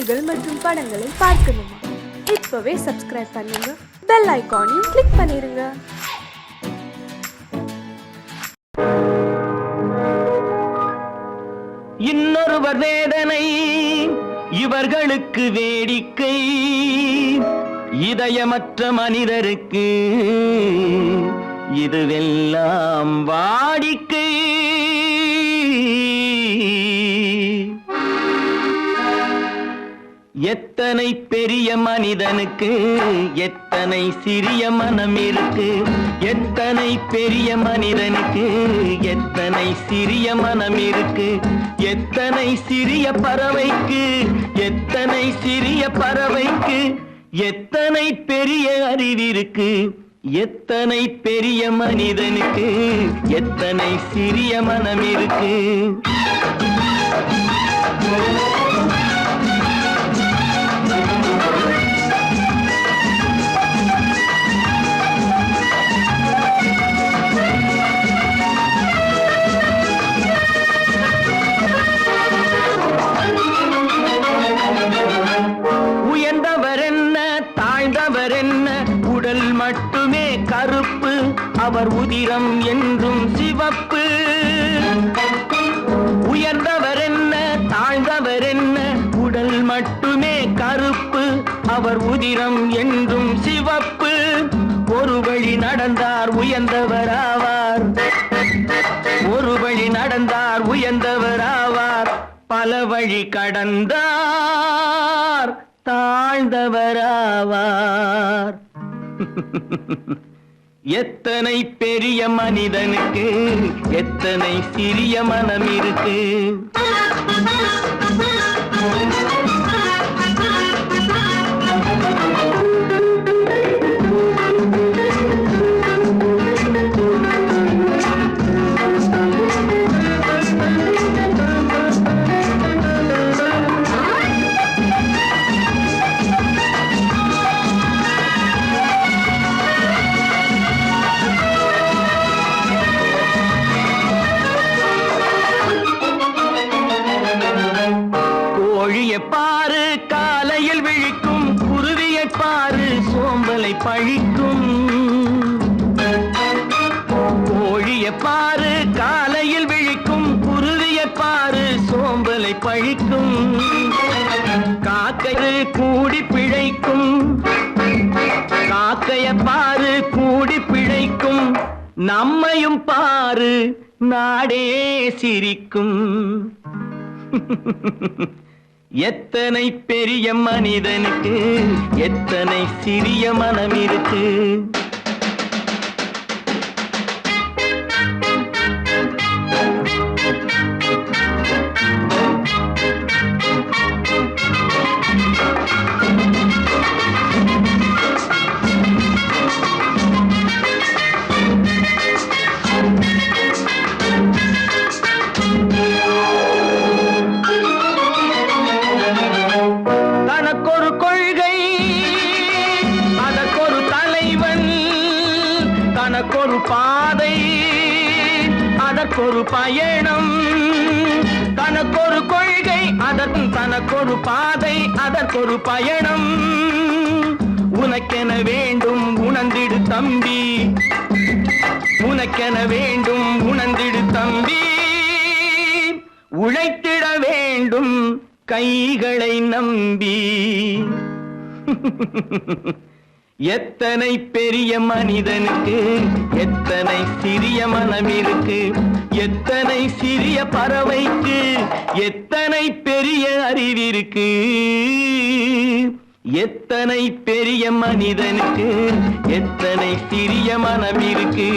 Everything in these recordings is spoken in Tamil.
செய்திகள் மற்றும் படங்களை பார்க்கணுமா? இப்பவே சப்ஸ்கிரைப் பண்ணுங்க, பெல் ஐகானையும் கிளிக் பண்ணிருங்க. இன்னொருவர் வேதனை இவர்களுக்கு வேடிக்கை, இதயமற்ற மனிதருக்கு இதுவெல்லாம் வாடிக்கை. எத்தனை பெரிய மனிதனுக்கு எத்தனை சிறிய மனம் இருக்கு, எத்தனை பெரிய மனிதனுக்கு எத்தனை சிறிய மனம் இருக்கு, எத்தனை சிறிய பறவைக்கு எத்தனை சிறிய பறவைக்கு எத்தனை பெரிய அறிவிருக்கு, எத்தனை பெரிய மனிதனுக்கு எத்தனை சிறிய மனம் இருக்கு. உயர்ந்தவர் என்ன தாழ்ந்தவர் என்ன, உடல் மட்டுமே கருப்பு, அவர் உதிரம் என்றும் சிவப்பு. உயர்ந்தவர் என்ன தாழ்ந்தவர் என்ன, உடல் மட்டுமே கருப்பு, அவர் உதிரம் என்றும் சிவப்பு. ஒரு வழி நடந்தார் உயர்ந்தவர் ஆவார், ஒரு வழி நடந்தார் உயர்ந்தவர் ஆவார், பல வழி கடந்தார் தாழ்ந்தவராவார். எத்தனை பெரிய மனிதனுக்கு எத்தனை சிறிய மனம் இருக்கு. கோழியை பாரு காலையில் விழிக்கும், குருவியை பாரு சோம்பலை பழிக்கும். கோழியை பாரு காலையில் விழிக்கும், குருவியை பாரு சோம்பலை பழிக்கும். காக்கை கூடி பிழைக்கும், காக்கையை பாரு கூடி பிழைக்கும். நம்மையும் பாரு நாடே சிரிக்கும். எத்தனை பெரிய மனிதனுக்கு எத்தனை சிறிய மனம் இருக்கு. தனக்கொரு கொள்கை அதற்கொரு தலைவன், தனக்கொரு பாதை அதற்கொரு பயணம். தனக்கொரு கொள்கை தனக்கொரு பாதை அதற்கொரு பயணம். உனக்கென வேண்டும் உணர்ந்திடு தம்பி, உனக்கென வேண்டும் உணர்ந்திடு தம்பி. உழைத்திட வேண்டும் கைகளை நம்பி. எத்தனை பெரிய மனிதனுக்கு எத்தனை சிறிய மனம் இருக்கு, எத்தனை சிறிய பறவைக்கு எத்தனை பெரிய அறிவிருக்கு, எத்தனை பெரிய மனிதனுக்கு எத்தனை சிறிய மனம் இருக்கு.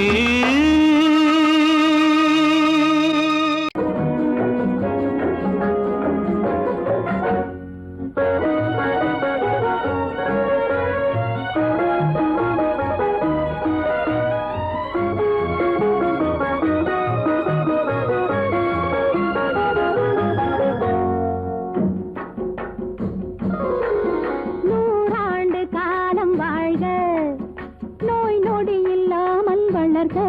நோய் நொடி இல்லாமல் வளர்க.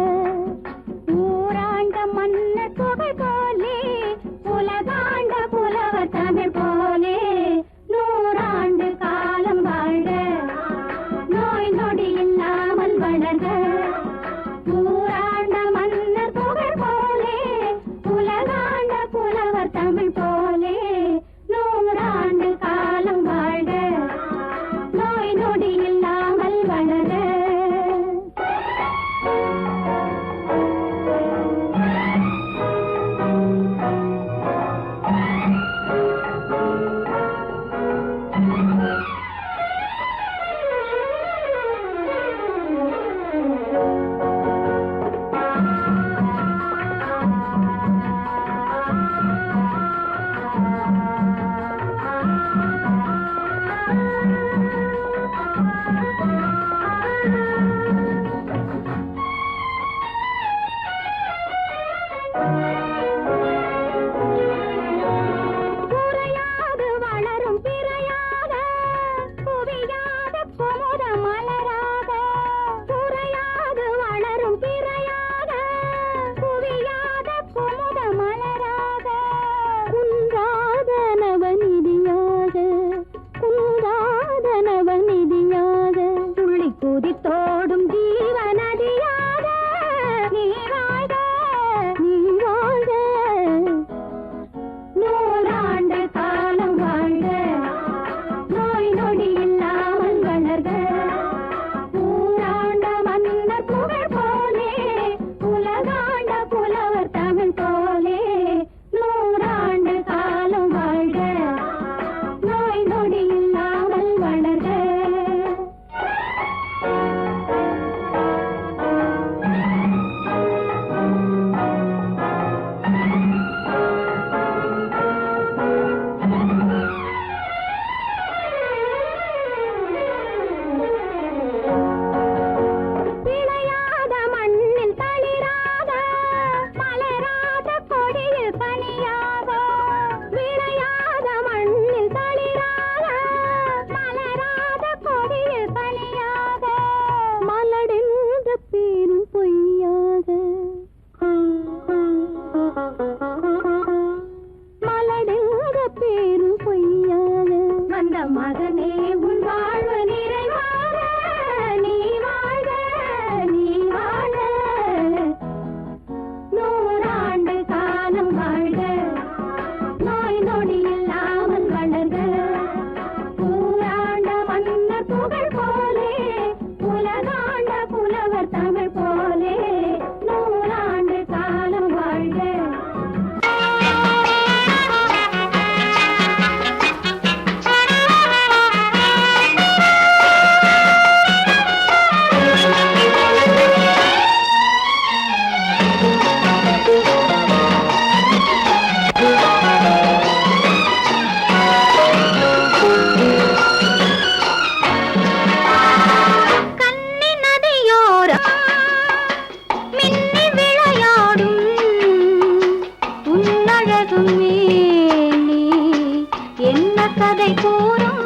கதை கூறும்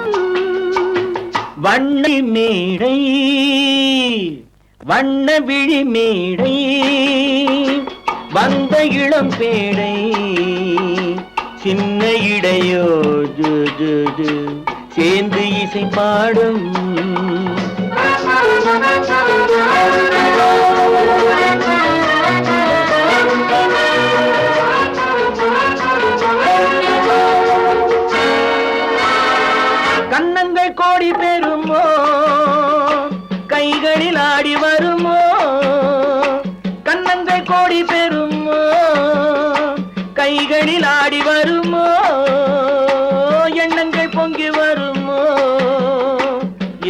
வண்ண மேடை வண்ண விழி மேடை வந்த இளம் பேடை சின்ன இடையோ ஜு ஜு ஜு சேர்ந்து இசை பாடும் கன்னங்கள் கோடி பெறுமோ கைகளில் ஆடி வருமோ கன்னங்கள் கோடி பெறுமோ கைகளில் ஆடி வருமோ எண்ணங்கள் பொங்கி வருமோ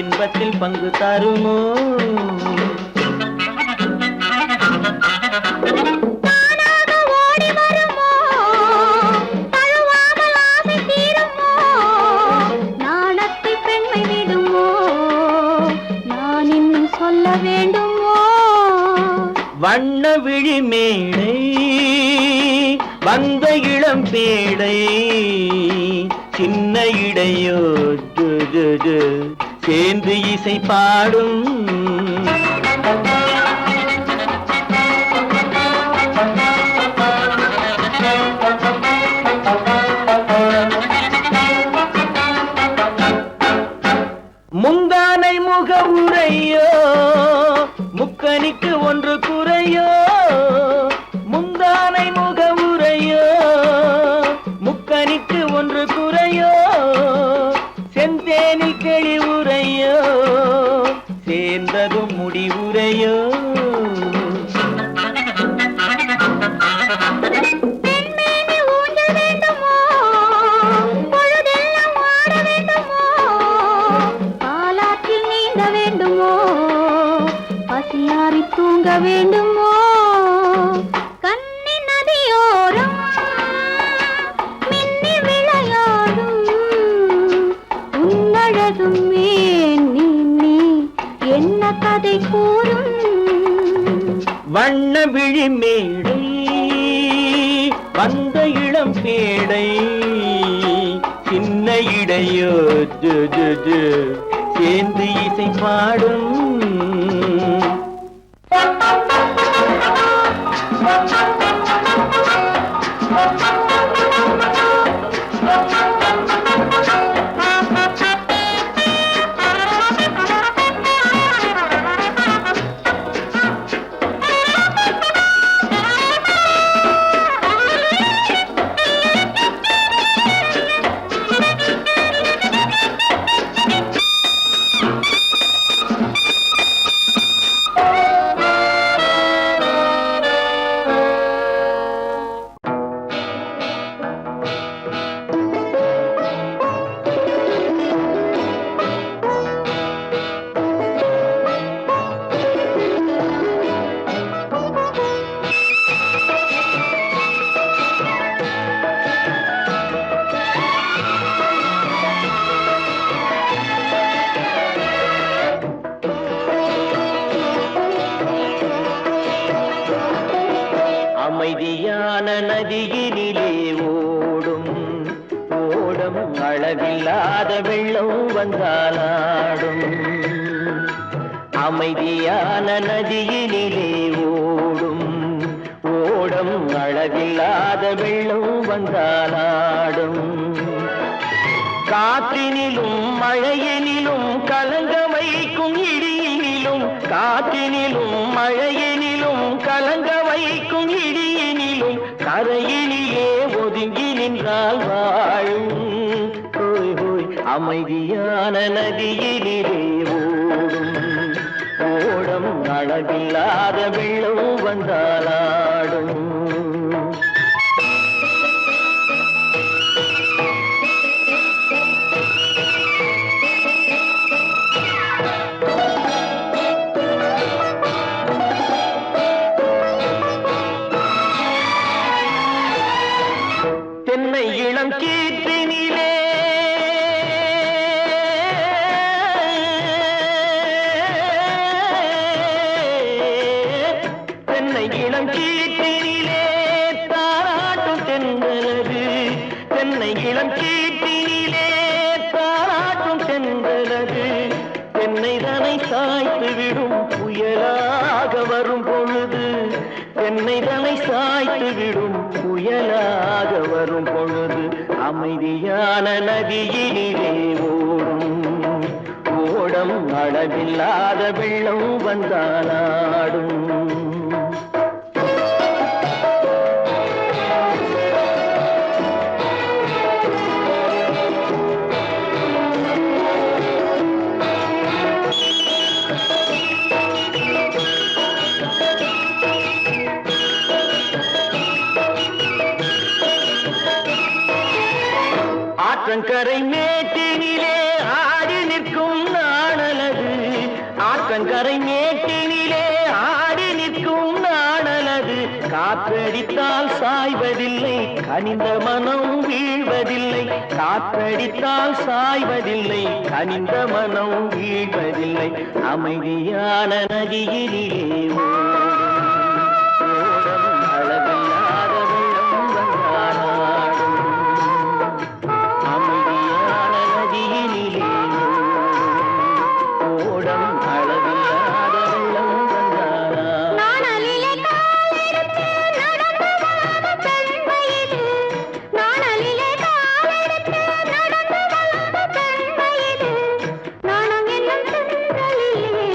இன்பத்தில் பங்கு தருமோ வண்ண விழி மேடை வந்த இளம் பேடை சின்ன இடையோ ஜு ஜு ஜு சேர்ந்து இசை பாடும் முந்தானை முக உரையோ முக்கனிக்கு ஒன்று குறையோ முந்தானை முக உரையோ முக்கனிக்கு ஒன்று குறையோ செந்தேனில் கிளி உரையோ சேர்ந்ததும் முடிவுரையோ தூங்க வேண்டுமோ கண்ணி நதியோரம் மின்னி விளையாடும் உன்னழகும் நீ என்ன கதை கூறும் வண்ண விழி மேடை வந்த இளம் பேடை சின்ன இடையோ ஜு ஜு ஜு சேர்ந்து இசை பாடும் அமைதியான நதியினிலே ஓடும் ஓடம் அளவில்லாத வெள்ளம் வந்தாலாடும் அமைதியான நதியினிலே ஓடும் ஓடம் அளவில்லாத வெள்ளம் வந்தாலாடும் காற்றினிலும் மழையினிலும் கலங்க வைக்கும் இடியினிலும் காற்றினிலும் மழையினிலும் கலங்க வைக்கும் இடியினிலும் கரையினிலே ஒதுங்கி நின்றால் வாழும் ஹோய் ஹோய் அமைதியான நதியினிலே ஓடும் ஓடம் அளவில்லாத வெள்ளம் வந்தாலாடும் தென்னை இளம் கீற்றினிலே தென்னை இளம் கீ தென்னை தனை சாய்த்து விடும் புயலாக வரும் பொழுது, தென்னை தனை சாய்த்து விடும் புயலாக வரும் பொழுது, அமைதியான நதியினிலே ஓடும் ஓடம் அளவில்லாத வெள்ளம் வந்தாலாடும். ஆற்றங்கரை மேட்டினிலே ஆடி நிற்கும் நாணலது, ஆற்றங்கரை மேட்டினிலே ஆடி நிற்கும் நாணலது, காற்றடித்தால் சாய்வதில்லை கனிந்த மனம் வீழ்வதில்லை, காற்றடித்தால் சாய்வதில்லை கனிந்த மனம் வீழ்வதில்லை, அமைதியான நதியிலே ஓடும் அளவில்லாத வெள்ளம் வந்தாலாடும். அமைதியான நதியினிலே ஓடம் அளவில்லாத வெள்ளம் வந்தாலாடும். நாணலிலே காலெடுத்து நடந்து வளர்ந்த பெண்மையிது, நாணலிலே காலெடுத்து நடந்து வளர்ந்த பெண்மையிது, நாணம் என்னும் செந்தலிலே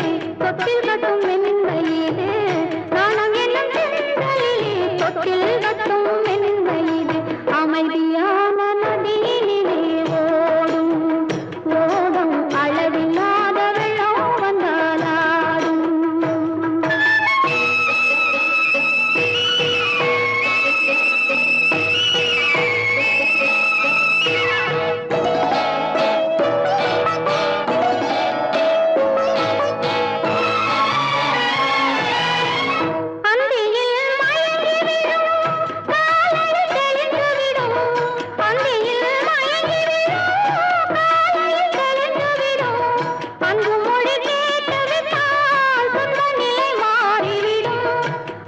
தொட்டில் கட்டும் மென்மையிது, நாணம் என்னும் செந்தலிலே தொட்டில் கட்டும் மென்மையிது, அமைதியான நதியினிலே ஓடும் ஓடும் அளவில்லாத வெள்ளம் வந்தாலாடும். அந்தியில் மயங்கி விடும் காலையில் தெளிந்து விடும், அந்தியில் மயங்கி விடும் காலையில் தெளிந்து விடும், அன்பு மொழி கேட்டு விட்டால் துன்ப நிலை மாறிவிடும்,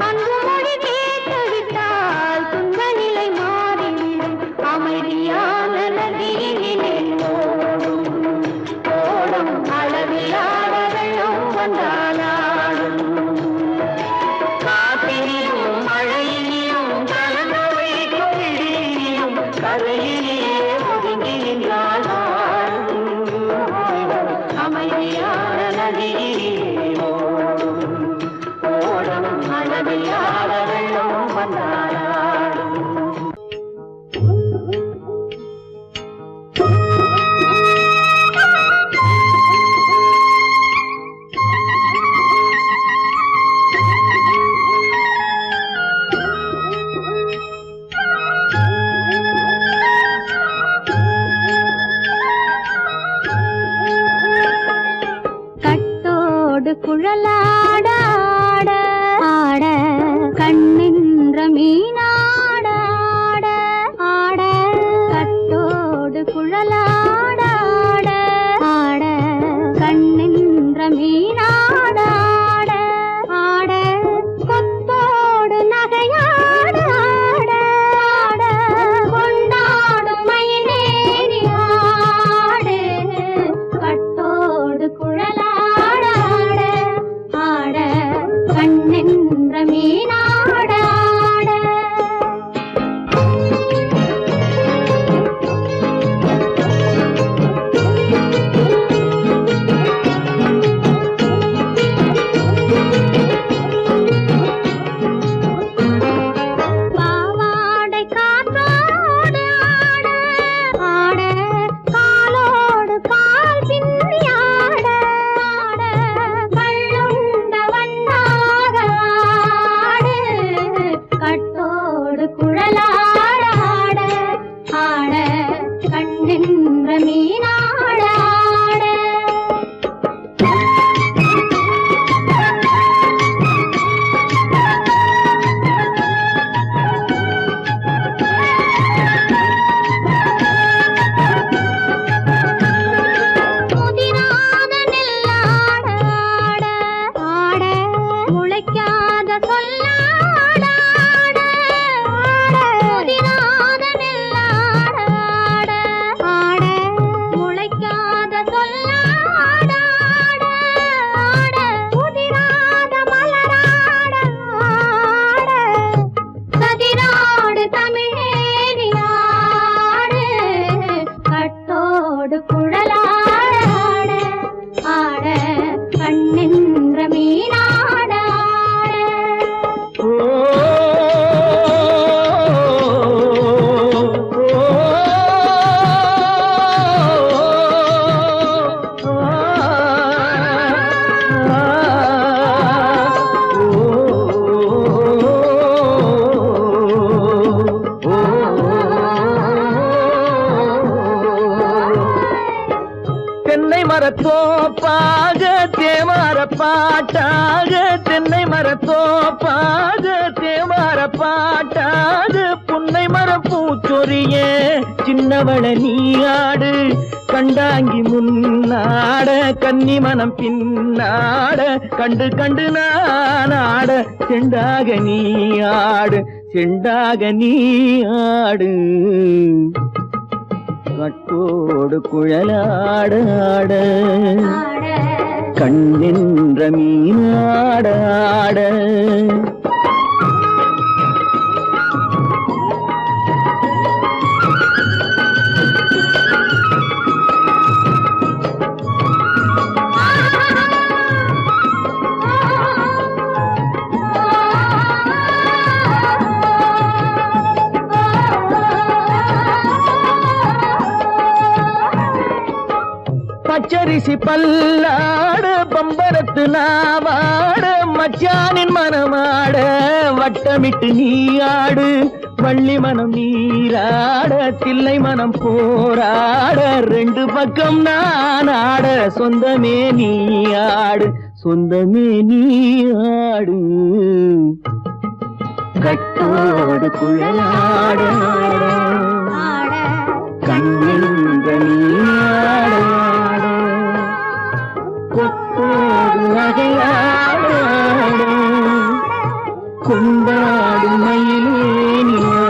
அன்பு மொழி கேட்டு விட்டால் துன்ப நிலை மாறிவிடும், அமைதியான நதியினிலே ஓடும் ஓடும் அளவில்லாத வெள்ளம் வந்தாலாடும். காற்றினிலும் மழையிலும் கலந்த வைக்கும் இடியிலும் கரையிலே ஒதுங்கி நின்றால் வாழும். அமைதியான நதியிலே ஓடும் ஓடும் அளவில்லாத வெள்ளம் வந்தாலாடும். கட்டோடு குழலாட ஆட ஆட கண்ணின்ற மீனாட ஆட ஆட, கட்டோடு குழலாட ஆட ஆட கண்ணின்ற மீனாட ஆட ஆட, கொத்தோடு நகையாட ஆட ஆட, கொண்டாடும் மயிலேறி ஆடு, கட்டோடு குழலாட ஆட தென்னை மரத்தோப்பாக தேமார பாட்டாக தென்னை மரத்தோப்பாக தேமார பாட்டாக புன்னை மர பூச்சொரிய சின்னவள நீயாடு கண்டாங்கி முன்னாட கன்னி மனம் பின்னாட கண்டு கண்டு நானாட செண்டாக நீயாடு செண்டாக நீயாடு கட்டோடு குழலாடாட கண்ணின்ற மீனாடாட பச்சரிசி பல்லாட பம்பரத்து நாவாட மச்சானின் மனமாட வட்டமிட்டு நீயாடு வள்ளி மனம் நீராட தில்லை மனம் போராட ரெண்டு பக்கம் நானாட சொந்தமே நீயாடு சொந்தமே நீயாடு கட்டோடு குழலாட கண்ணின்ற நீயாட கொத்தோடு நகையாட கொண்டாடு மயிலேனியாடு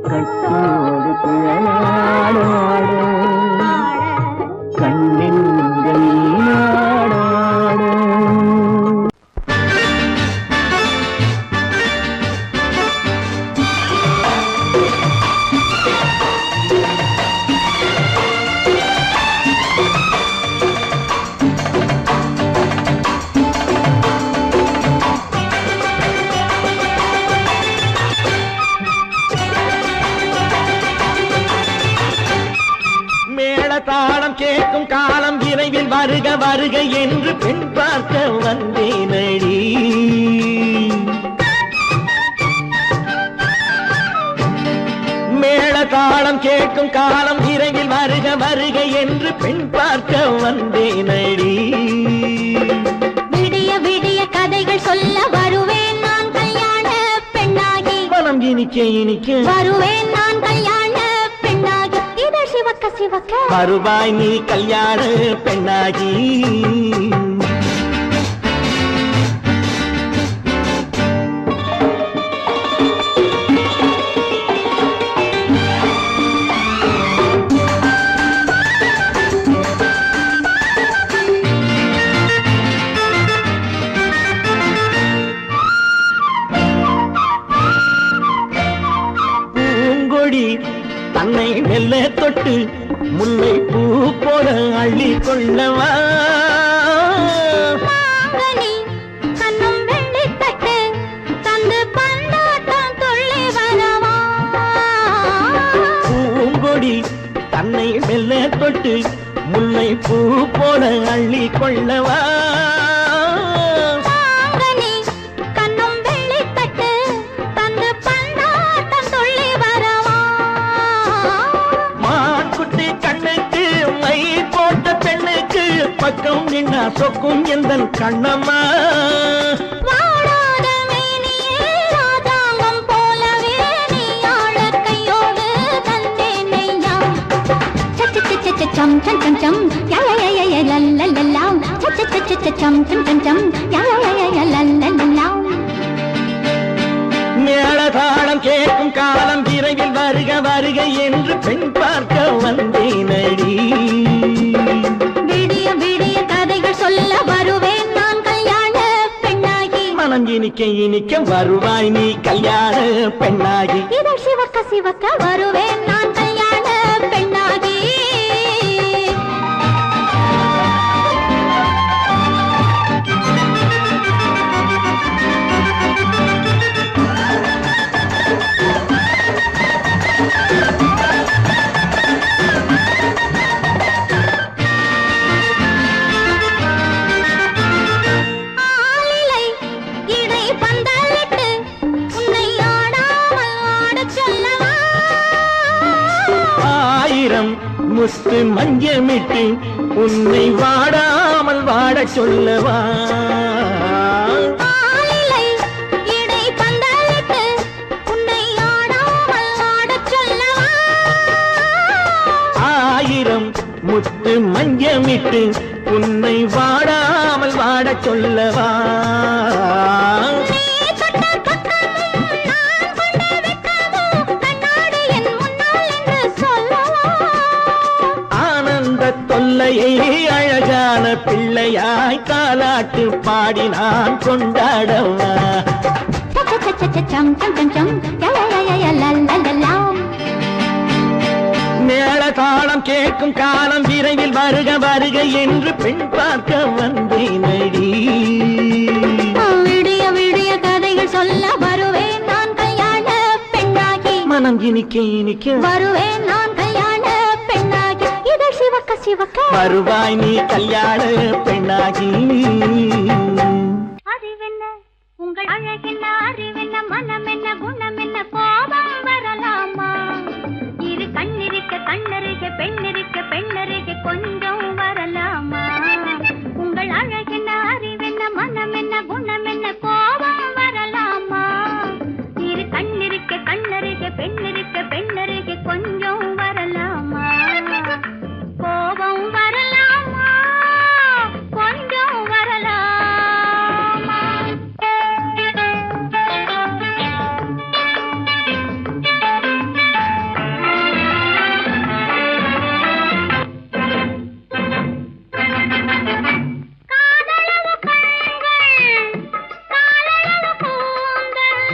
கட்டோடு குழலாட கண்ணின்ற நீயாட தாளம் கேட்கும் காலம் விரைவில் வருக வருக என்று பெண் பார்க்க வந்தேனடி மேள தாளம் கேட்கும் காலம் விரைவில் வருக வருக என்று பெண் பார்க்க வந்தேனடி விடிய விடிய கதைகள் சொல்ல வருவேன் நான் கல்யாண பெண்ணாகி மனம் இனிக்க இனிக்க வருவேன் நான் கல்யாண பெண்ணாகி இதழ் சிவக்க சிவக்க வருவாய் நீ கல்யாண பெண்ணாகி தன்னை மெல்ல தொட்டு முல்லை பூ போல அள்ளி கொள்ளவா கண்ணும் வெள்ளி தட்டு தந்து பந்தாட்டம் துள்ளி வரவா பூங்கொடி தன்னை மெல்ல தொட்டு முல்லை பூ போல அள்ளி கொள்ளவா பக்கம் நின்னா சொக்கும் எந்தன் கண்ணம்மா வாடாத மேனியே ராஜாங்கம் போலவே நீ ஆழ கையோடு தந்தேன் நெய்யா சச்ச சச்ச சம் சம் சம் சம் யா யா யா யா லல்லல்லா சச்ச சச்ச சம் சம் சம் சம் யா யா யா லல்லல்லா மேளதாளம் கேட்கும் காலம் விரைவில் வருக வருக என்று பெண் பார்க்க வந்தேனடி விடிய விடிய கதைகள் சொல்ல வருவேன் நான் கல்யாண பெண்ணாகி மனம் இனிக்க இனிக்க வருவாய் நீ கல்யாண பெண்ணாகி இதழ் சிவக்க சிவக்க வருவேன் நான் கல்யாண பெண்ணாகி முத்து மஞ்சமிட்டு உன்னை வாடாமல் வாடச் சொல்லவா? ஆலிலை இடை பந்தலிட்டு உன்னை ஆடாமல் ஆடச் சொல்லவா? ஆயிரம் முத்து மஞ்சமிட்டு உன்னை வாடாமல் வாடச் சொல்லவா? தொல்லையை அழகான பிள்ளையாய் தாலாட்டு பாடி நான் கொண்டாடவா? மேள தாளம் கேட்கும் காலம் விரைவில் வருக வருக என்று பெண் பார்க்க வந்தேனடி. விடிய விடிய கதைகள் சொல்ல வருவேன் நான் கல்யாண பெண்ணாகி. மனம் இனிக்க இனிக்க வருவேன் நான் கல்யாண பெண்ணாகி. இதழ் சிவக்க சிவக்க வருவாய் நீ கல்யாண பெண்ணாகி. அறிவென்ன உங்கள் அழகென்ன அறிவென்ன மனம் என்ன குணம் என்ன கோபம் வரலாமா? இரு கண்ணிருக்க கண்ணருக பெண்ணருக பெண்ணருக கொஞ்சம் வரலாமா? உங்கள் அழகென்ன அறிவென்ன மனம் என்ன குணம் என்ன கோபம் வரலாமா? இரு கண்ணிருக்க கண்ணருக பெண்ணருக பெண்ணருக கொஞ்சம் வரலாமா? கோபம் வரலாமா? கொஞ்சம் வரலாமா? காதலவு கண்கள் காதலவு கூந்தல்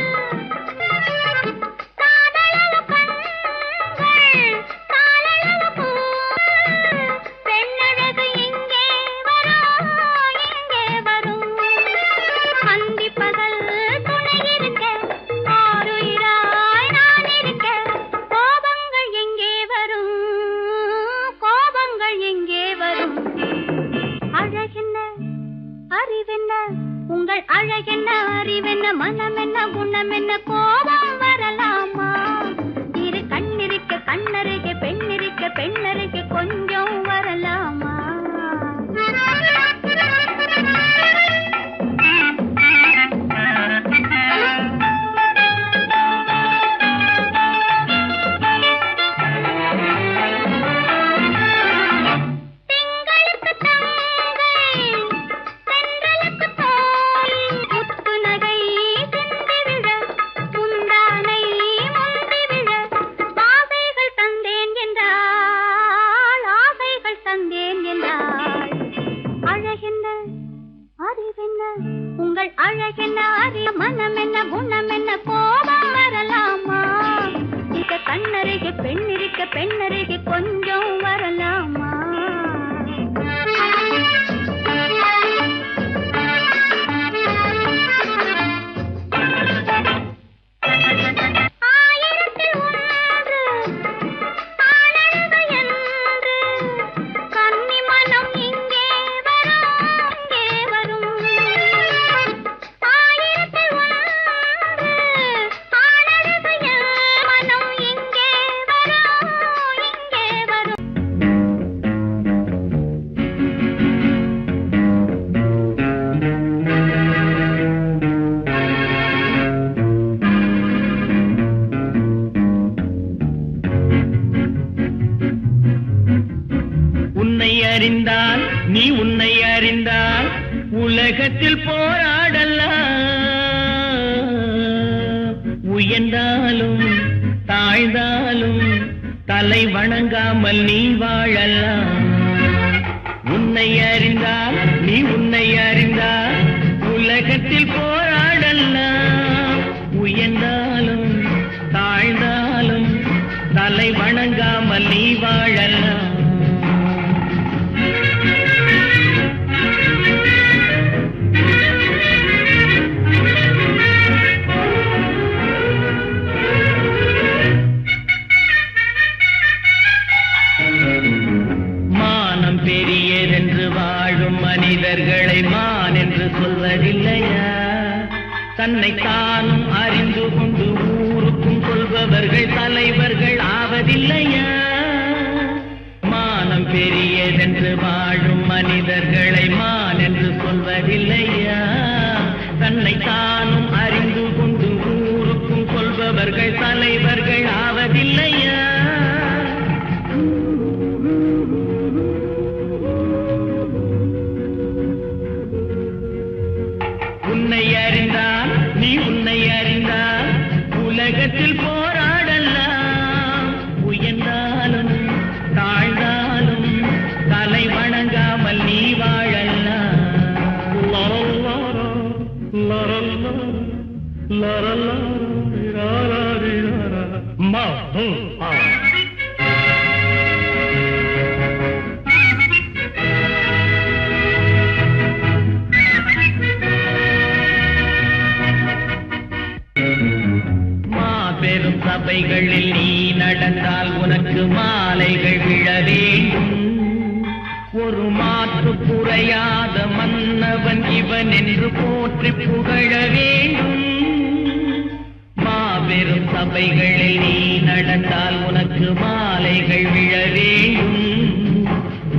காதலவு கண்கள் காதலவு கூந்தல் பெண்ணழகு இங்கே வரும் இங்கே வரும் அந்தி பகல் துணை இருக்க ஆருயிராய் நான் இருக்க கோபங்கள் எங்கே வரும் கோபங்கள் எங்கே வரும்? அழகென்ன அறிவென்ன உங்கள் அழகென்ன அறிவென்ன மனம் என்ன குணம் என்ன கோபம் வரலாமா? இரு கண்ணிருக்க கண்ணருக பெண்ணிருக்க பெண்ணருக கொஞ்சம் வரலாமா? திங்களுக்கு தங்கை தென்றலுக்கு தோல் முத்து நகை சிந்தி விழ முந்தானை முந்தி விழ ஆசைகள் தந்தேன் என்றாள் ஆசைகள் தந்தேன் என்றாள். அழகென்ன அறிவென்ன உங்கள் அழகென்ன அறி மனம் என்ன குணம் என்ன கோபம் வரலாமா? இத கண்ணருக பெண்ணிருக்க பெண்ணருக கொஞ்சம் வரலாமா? ஆயிரத்தில் ஒன்று ஆனழகு என்று கன்னி மனம் இங்கே வரும் இங்கே வரும். ஆயிரத்தில் ஒன்று ஆனழகு மனம் இங்கே வரும் இங்கே வரும். உன்னை அறிந்தால் நீ உன்னை அறிந்தால் உலகத்தில் போராடலாம். உயர்ந்தாலும் தாழ்ந்தாலும் தலை வணங்காமல் நீ வாழலாம். உன்னை அறிந்தால் நீ உன்னை அறிந்தால் உலகத்தில் போராடலாம். உயர்ந்தாலும் தாழ்ந்தாலும் தலை வணங்காமல் நீ வாழலாம். மானம் பெரியதென்று வாழும் மனிதர்களை மான் என்று சொல்வதில்லையா? தன்னை தானும் அறிந்து கொண்டு ஊருக்கும் சொல்பவர்கள் தலைவர்கள் ஆவதில்லையா? மேலென்று வாழும் மனிதர்களை மான் என்று சொல்வதில்லையா? தன்னை தானும் அறிந்து கொண்டு ஊருக்கும் சொல்பவர்கள் தலைவர்கள் ஆவதில்லையா? உன்னை அறிந்தால் நீ உன்னை அறிந்தால் உலகத்தில் போராடலாம். உயர்ந்தாலும் தாழ்ந்தாலும் தலை வணங்காமல் நீ வாழலாம். மாபெரும் சபைகளில் நீ நடந்தால் உனக்கு மாலைகள் விழ வேண்டும். ஒரு மாற்று குறையாத மன்னவன் இவன் என்று போற்றி புகழ வேண்டும். மாபெரும் சபைகளில் நீ நடந்தால் உனக்கு மாலைகள் விழ வேண்டும்.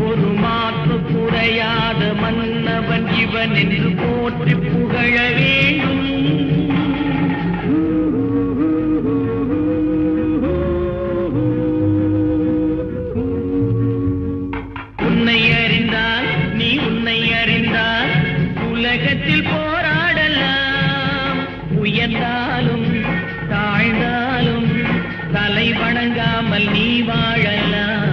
ஒரு மாற்று குறையாத மன்னவன் இவன் என்று போற்றி புகழ வேண்டும். உன்னை அறிந்தால் நீ உன்னை அறிந்தால் உலகத்தில் போராடலாம். உயர்ந்தாலும் தாழ்ந்தாலும் தலை வணங்காமல் நீ வாழலாம்.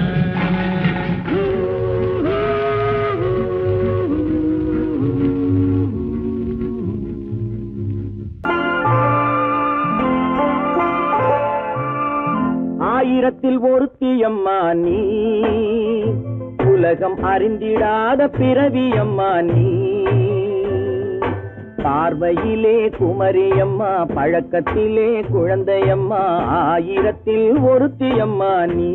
ஆயிரத்தில் ஒருத்தியம்மா நீ, உலகம் அறிந்திடாத பிறவியம்மா நீ. பார்வையிலே குமரியம்மா, பழக்கத்திலே குழந்தையம்மா, ஆயிரத்தில் ஒருத்தியம்மா நீ.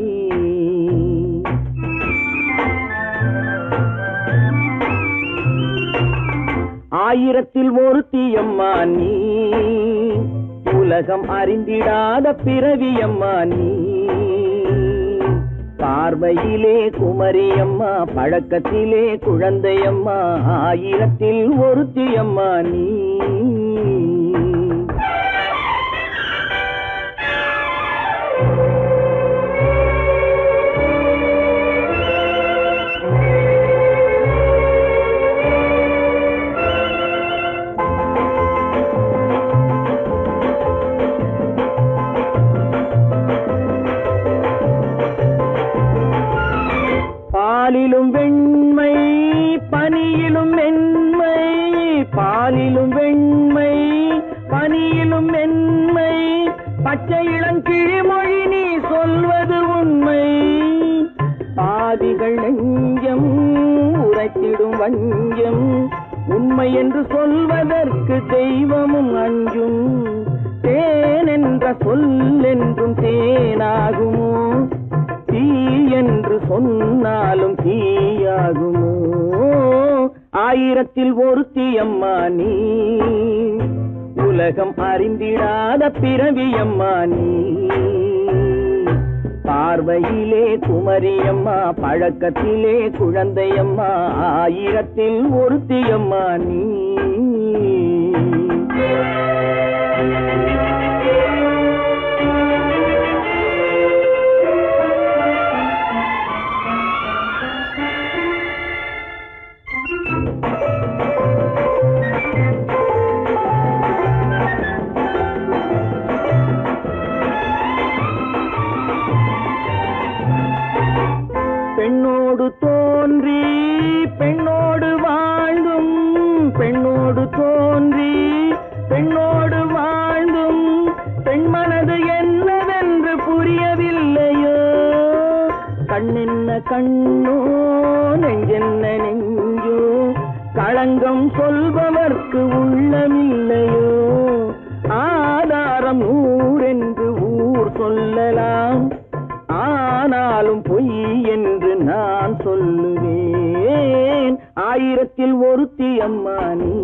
ஆயிரத்தில் ஒருத்தியம்மா நீ, உலகம் அறிந்திடாத பிறவியம்மா நீ. பார்வையிலே குமரியம்மா, பழக்கத்திலே குழந்தையம்மா, ஆயிரத்தில் ஒருத்தியம்மா நீ. பாலிலும் வெண்மை பனியிலும் மென்மை, பாலிலும் வெண்மை பனியிலும் மென்மை, பச்சை இளங்கிழிமொழி நீ சொல்வது உண்மை. பாதிகள் நெஞ்சம் உரைத்திடும் வஞ்சம், உண்மை என்று சொல்வதற்கு தெய்வமும் அஞ்சும். தேன் என்ற சொல்லென்றும் தேனாகுமோ, தீ என்று சொன்னாலும் தீயாகுமோ. ஆயிரத்தில் ஒருத்தியம்மா நீ, உலகம் அறிந்திடாத பிறவியம்மா நீ. பார்வையிலே குமரியம்மா, பழக்கத்திலே குழந்தையம்மா, ஆயிரத்தில் ஒருத்தியம்மா நீ. பெண்ணோடு தோன்றி பெண்ணோடு வாழ்ந்தும், பெண்ணோடு தோன்றி பெண்ணோடு வாழ்ந்தும், பெண்மனது என்னவென்று புரியவில்லையோ. கண்ணென்ன கண்ணோ, நெஞ்சென்ன நெஞ்சோ, களங்கம் சொல்பவர்க்கு உள்ளமில்லையோ. ஆதாரம் நூறென்று ஊர் சொல்லலாம், ஆனாலும் பொய் என்று நான் சொல்லுவேன். ஆயிரத்தில் ஒருத்தியம்மா நீ,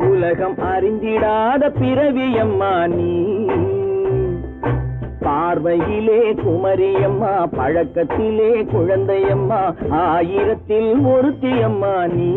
உலகம் அறிந்திடாத பிறவியம்மா நீ. பார்வையிலே குமரியம்மா, பழக்கத்திலே குழந்தையம்மா, ஆயிரத்தில் ஒருத்தியம்மா நீ.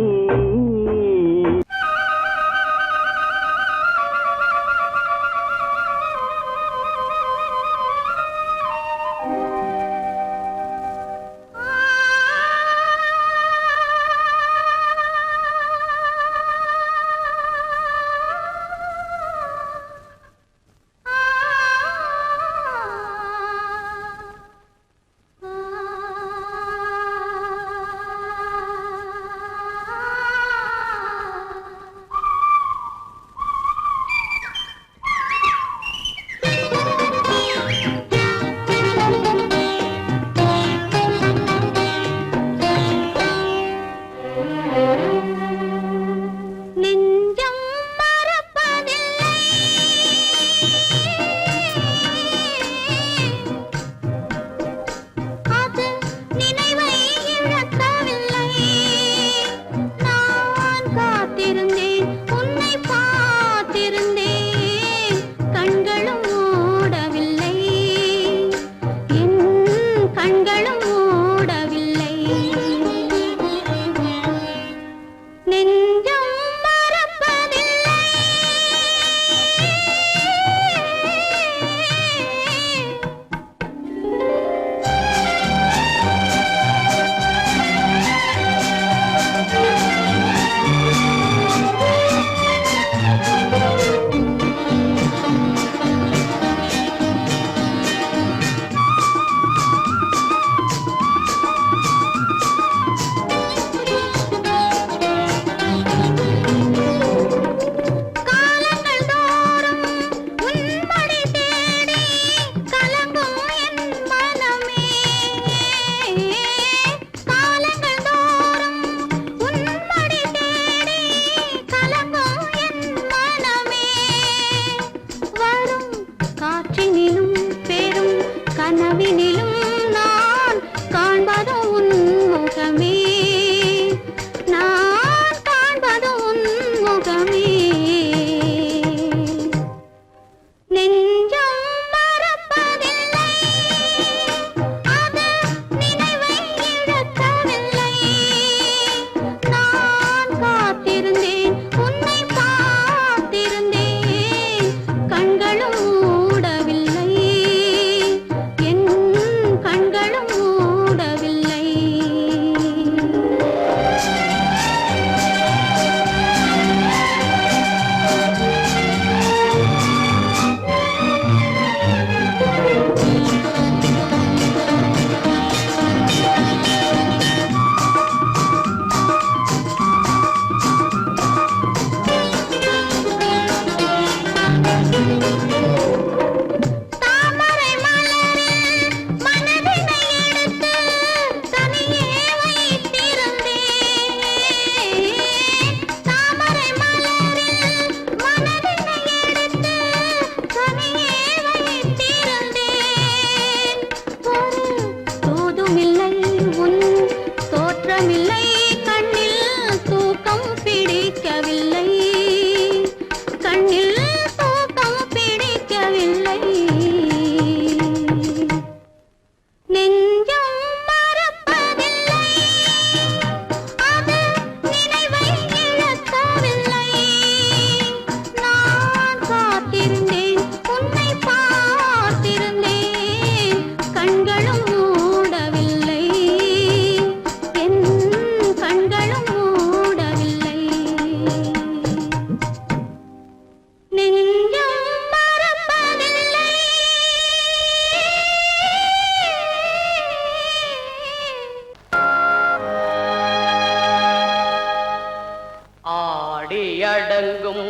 அடங்கும்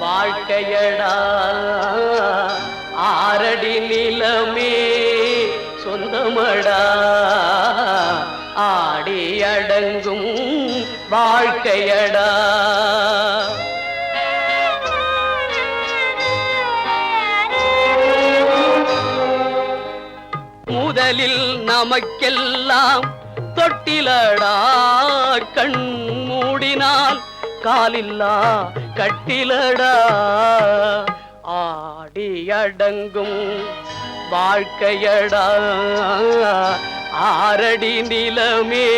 வாழ்க்கையடா ஆரடி நிலமே சொந்தமடா ஆடி அடங்கும் வாழ்க்கையடா முதலில் நமக்கெல்லாம் தொட்டிலடா கண் மூடினால் காலில்லா கட்டிலடா ஆடி அடங்கும் வாழ்க்கையடா ஆரடி நிலமே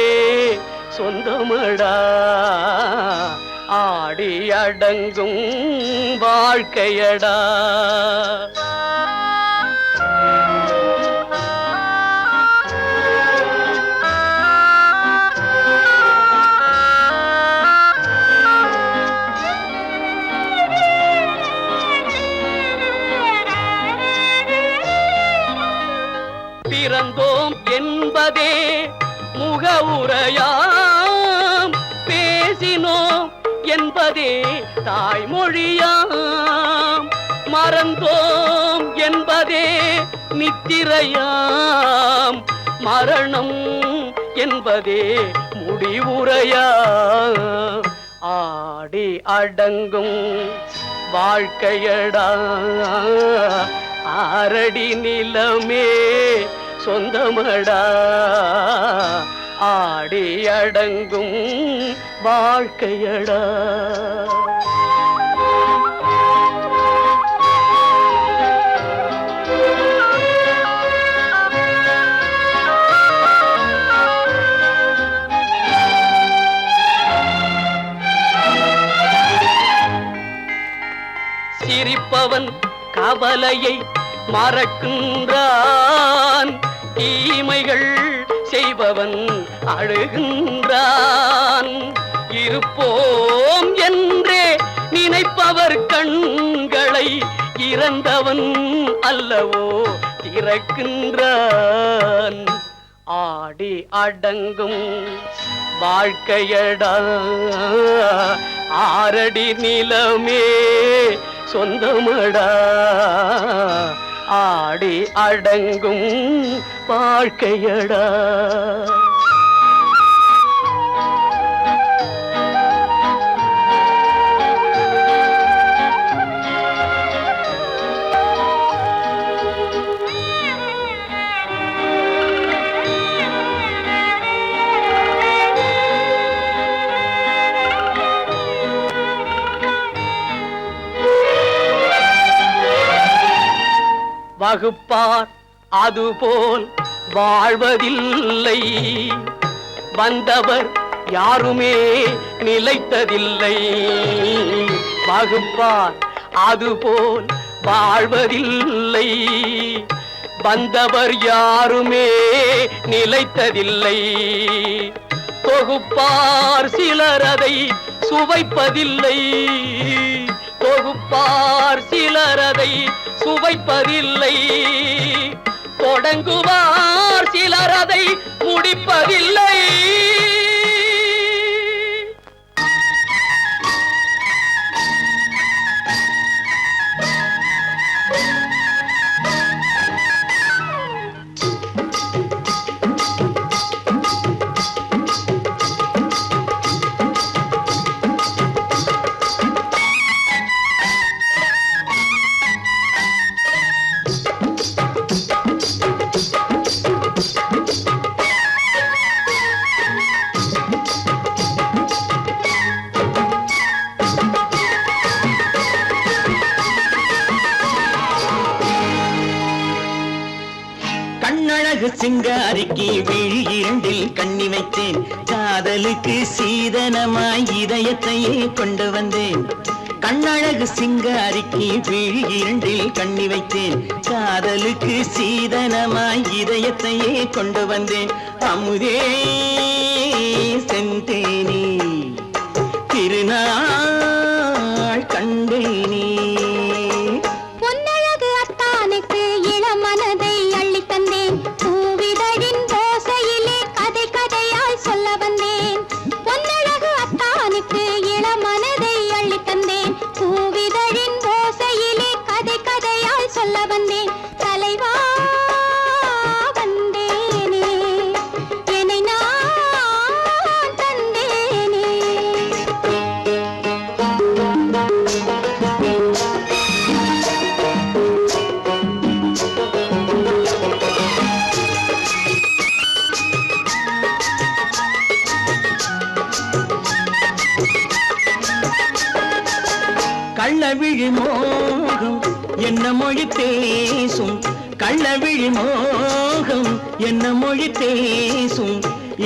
சொந்தமடா ஆடி அடங்கும் வாழ்க்கையடா. பிறந்தோம் என்பதே முகவுரையாம், பேசினோம் என்பதே தாய்மொழியாம், மறந்தோம் என்பதே நித்திரையாம், மரணம் என்பதே முடிவுரையாம். ஆடி அடங்கும் வாழ்க்கையடா ஆரடி நிலமே சொந்தமடா ஆடி அடங்கும் வாழ்க்கையடா. சிரிப்பவன் கவலையை மறக்கின்றான், தீமைகள் செய்பவன் அழுகின்றான். இருப்போம் என்றே நினைப்பவர் கண்களை இறந்தவன் அல்லவோ திறக்கின்றான். ஆடி அடங்கும் வாழ்க்கையடா ஆரடி நிலமே சொந்தமடா ஆடி அடங்கும் வாழ்க்கையடா. வகுப்பார் அதுபோல் வாழ்வதில்லை, வந்தவர் யாருமே நிலைத்ததில்லை. வகுப்பார் அதுபோல் வாழ்வதில்லை, வந்தவர் யாருமே நிலைத்ததில்லை. தொகுப்பார் சிலர் அதை சுவைப்பதில்லை, தொகுப்பார் சிலர் அதை சுவைப்பதில்லை. தொடங்குவார் சிலர் அதை முடிப்பதில்லை. கண்ணழகு சிங்காரிக்கு விழி இரண்டில் கண்ணி வைத்தேன், காதலுக்கு சீதனமாய் இதயத்தையே கொண்டு வந்தேன். கண்ணழகு சிங்காரிக்கு விழி இரண்டில் கண்ணி வைத்தேன், காதலுக்கு சீதனமாய் இதயத்தையே கொண்டு வந்தேன். அமுதே செந்தேனே திருநாள் கண்டேனே. கள்ளவிழி மோகம் என்ன மொழி பேசும், கள்ளவிழி மோகம் என்ன மொழி பேசும்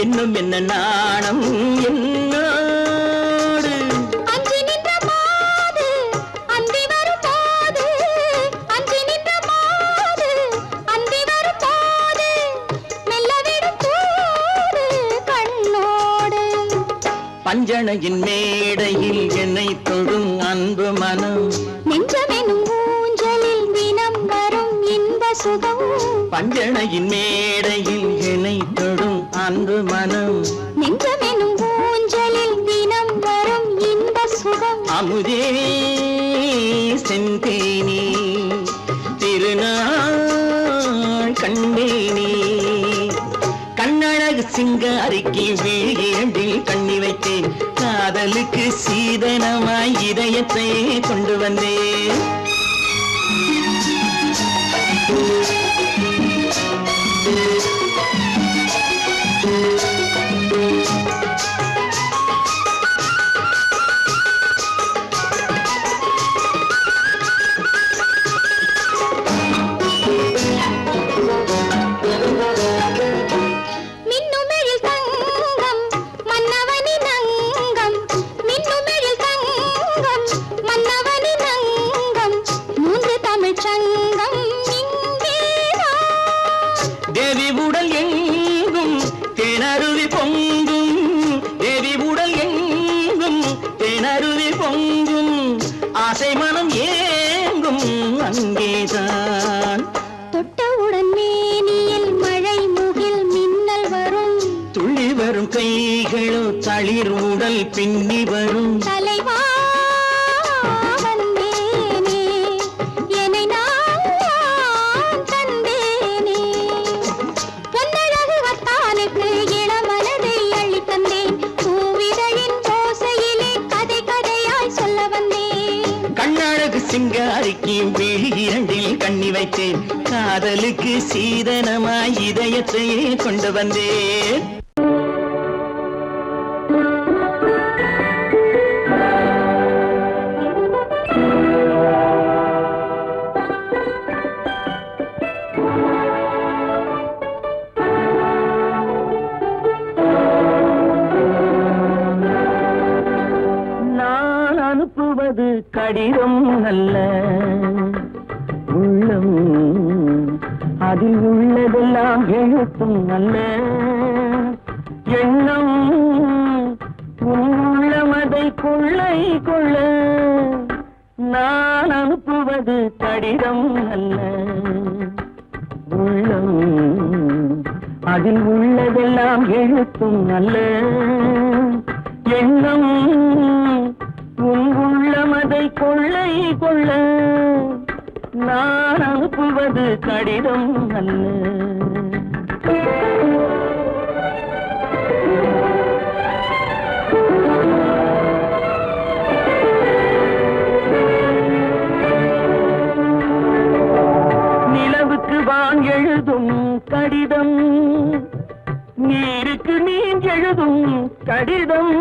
இன்னும் என்ன நாணம் என்னோடு அஞ்சி நின்ற மாது அந்தி வரும் போது அஞ்சி நின்ற மாது அந்தி வரும் போது மெல்ல விடும் போது கண்ணோடு பஞ்சணையின் மேடையில் என்னை தொடும் அன்பு மனம் நெஞ்சமெனும் ஊஞ்சலில் தினம் வரும் இன்ப சுகம் பஞ்சணையின் மேடையில் என்னை தொடும் அன்பு மனம் நெஞ்சமெனும் ஊஞ்சலில் தினம் வரும் இன்ப சுகம் அமுதே செந்தேனே திருநாள் கண்டேனே கண்ணழகு சிங்காரிக்கு வீழில் கண்ணி வைத்தேன் காதலுக்கு சீதனமாய் இதயத்தை கொண்டு வந்தேன் மின்னுமெழில் தங்கம் மன்னவனின் அங்கம் மின்னுமெழில் தங்கம் மன்னவனின் அங்கம் மூன்று தமிழ்ச் சங்கம் இங்கேதான் தேவி உடல் எங்கும் தேனருவி பொங்கும் தேவி உடல் எங்கும் தேனருவி பொங்கும் ஆசை மனம் ஏங்கும் அங்கேதான் தொட்டவுடன் மேனியில் மழை முகில் மின்னல் வரும் துள்ளி வரும் கைகளோ தளிர் உடல் பின்னி வரும் தலைவா வந்தேனே என்னை நான் தந்தேனே பொன்னழகு வத்தானுக்கு இளமனதை அள்ளித் தந்தேன் பூவிதழின் ஓசையிலே கதை கதையாய் சொல்ல வந்தேன் கண்ணழகு சிங்காரிக்கு விழி இரண்டில் கண்ணி வைத்தேன் காதலுக்கு சீதனமாய் இதயத்தையே கொண்டு வந்தேன் நான் அனுப்புவது கடிதம் அல்ல உள்ளம் அதில் உள்ளதெல்லாம் எழுத்தும் அல்ல எண்ணம் உள்ளமதை கொள்ளை கொள்ள நான் அனுப்புவது கடிதம் அல்ல உள்ளம் அதில் உள்ளதெல்லாம் எழுத்தும் அல்ல எண்ணம் உள்ளமதை கொள்ளை கொள்ள நான் அனுப்புவது கடிதம் அல்ல நிலவுக்கு வான் எழுதும் கடிதம் நீருக்கு நீர் எழுதும் கடிதம்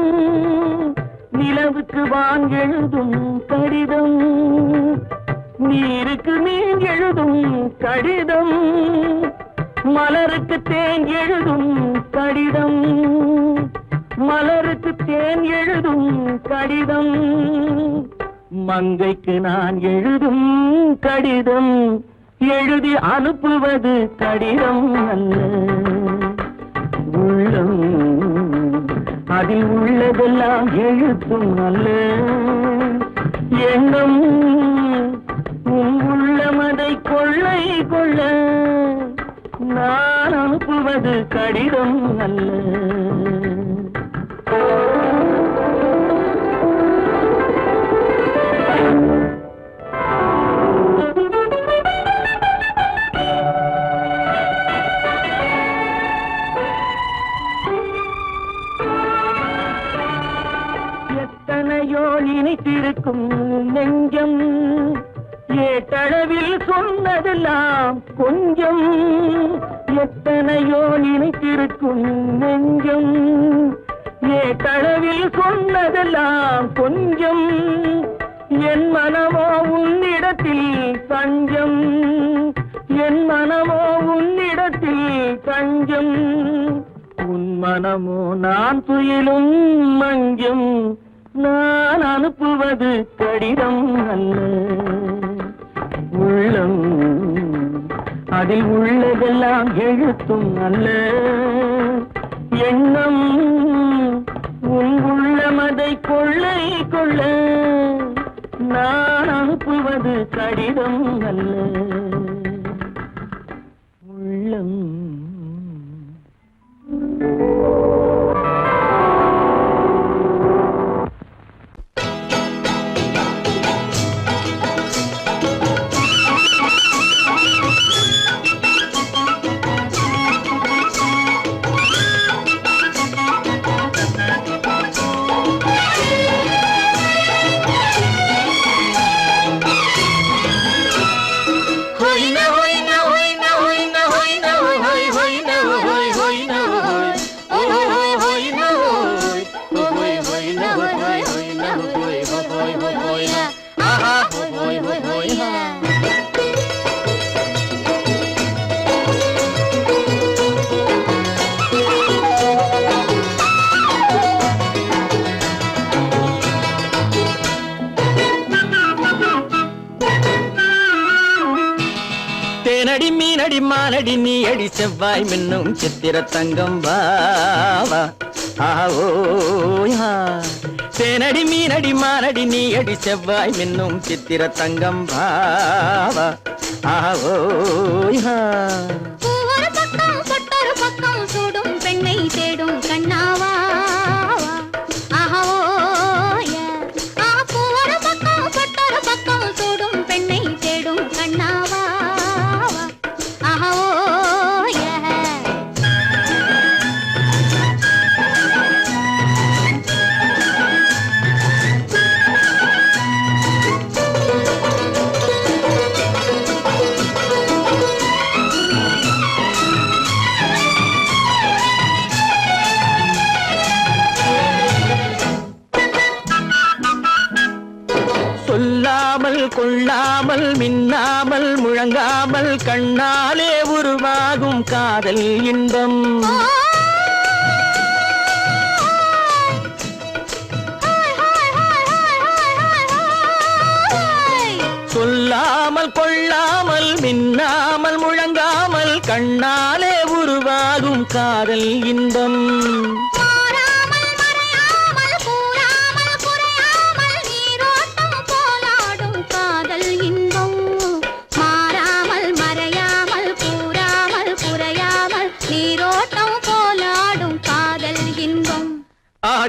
நிலவுக்கு வான் எழுதும் கடிதம் நீருக்கு நீர் எழுதும் கடிதம் மலருக்கு தேன் எழுதும் கடிதம் மலருக்கு தேன் எழுதும் கடிதம் மங்கைக்கு நான் எழுதும் கடிதம் எழுதி அனுப்புவது கடிதம் அல்ல உள்ளம் அதில் உள்ளதெல்லாம் எழுத்தும் அல்ல எண்ணம் உள்ளமதை கொள்ளை கொள்ள நான் அனுப்புவது கடிதம் அல்ல எத்தனையோ இனித்திருக்கும் நெஞ்சம் ஏட்டளவில் சொன்னதெல்லாம் கொஞ்சம் எத்தனையோ நினைத்திருக்கும் நெஞ்சம் ஏட்டளவில் சொன்னதெல்லாம் கொஞ்சம் என் மனமோ உன்னிடத்தில் தஞ்சம் என் மனமோ உன்னிடத்தில் தஞ்சம், உன் மனமோ நான் துயிலும் மஞ்சம். நான் அனுப்புவது கடிதம் அல்ல, உள்ளம் அதில் உள்ளதெல்லாம் எழுத்தும் அல்ல. எண்ணம் உன் உள்ளமதை கொள்ளை கொள்ள, நான் அனுப்புவது கடிதம் அல்ல, உள்ளம். தேனடி மீனடி மானடி நீ அடி செவ்வாய் மின்னும் சித்திர தங்கம் வாவா ஆவோயா. தேனடி மீனடி மானடி நீ அடி செவ்வாய் மின்னும் சித்திர தங்கம் வாவா ஆவோயா. ஒரு பக்கம் பொட்டொரு பக்கம் சூடும் பெண்ணை தேடும் கண்ணாவா. ஒரு பக்கம் பொட்டொரு பக்கம் சூடும் பெண்ணை தேடும் கண்ணாவா. சொல்லாமல் கொள்ளாமல் மின்னாமல் முழங்காமல் கண்ணாலே உருவாகும் காதல் இன்பம். சொல்லாமல் கொள்ளாமல் மின்னாமல் முழங்காமல் கண்ணாலே உருவாகும் காதல் இன்பம்.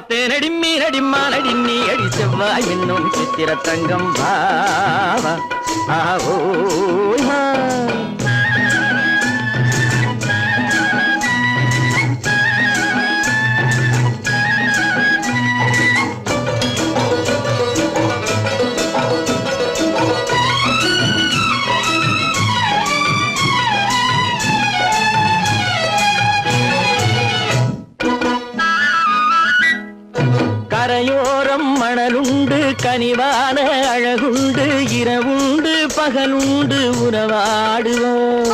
தேனடி மீனடி மானடி நீ அடி செவ்வாய் மின்னும் சித்திர தங்கம் வாவா ஆவோயா. கரையோரம் மணலுண்டு கனிவான அழகுண்டு இரவுண்டு பகலுண்டு உறவாடுவோம்.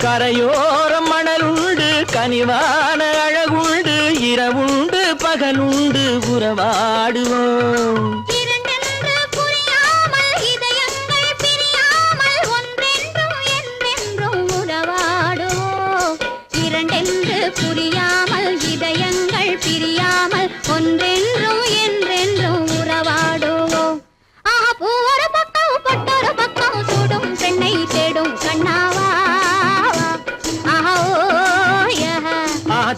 கரையோரம் மணலுண்டு கனிவான அழகுண்டு இரவுண்டு பகலுண்டு உறவாடுவோம். புரியாமல் இதயங்கள் பிரியாமல் ஒன்றென்றும் என்றென்றும் உறவாடுவோம். ஒரு பக்கம் பொட்டொரு பக்கம் சூடும் பெண்ணை தேடும் கண்ணாவா.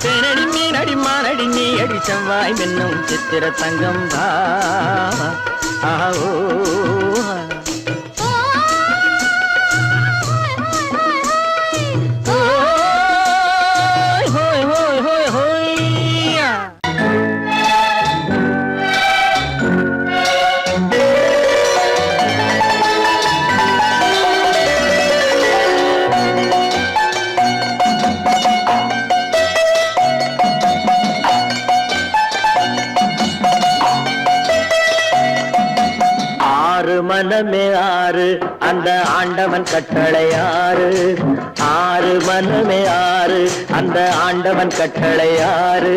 தேனடி மீனடி மானடி நீ அடி செவ்வாய் மின்னும் சித்திர தங்கம் வாவா ஆவோயா. மனமே ஆறு அந்த ஆண்டவன் கட்டளை ஆறு ஆறு மனமே ஆறு அந்த ஆண்டவன் கட்டளை ஆறு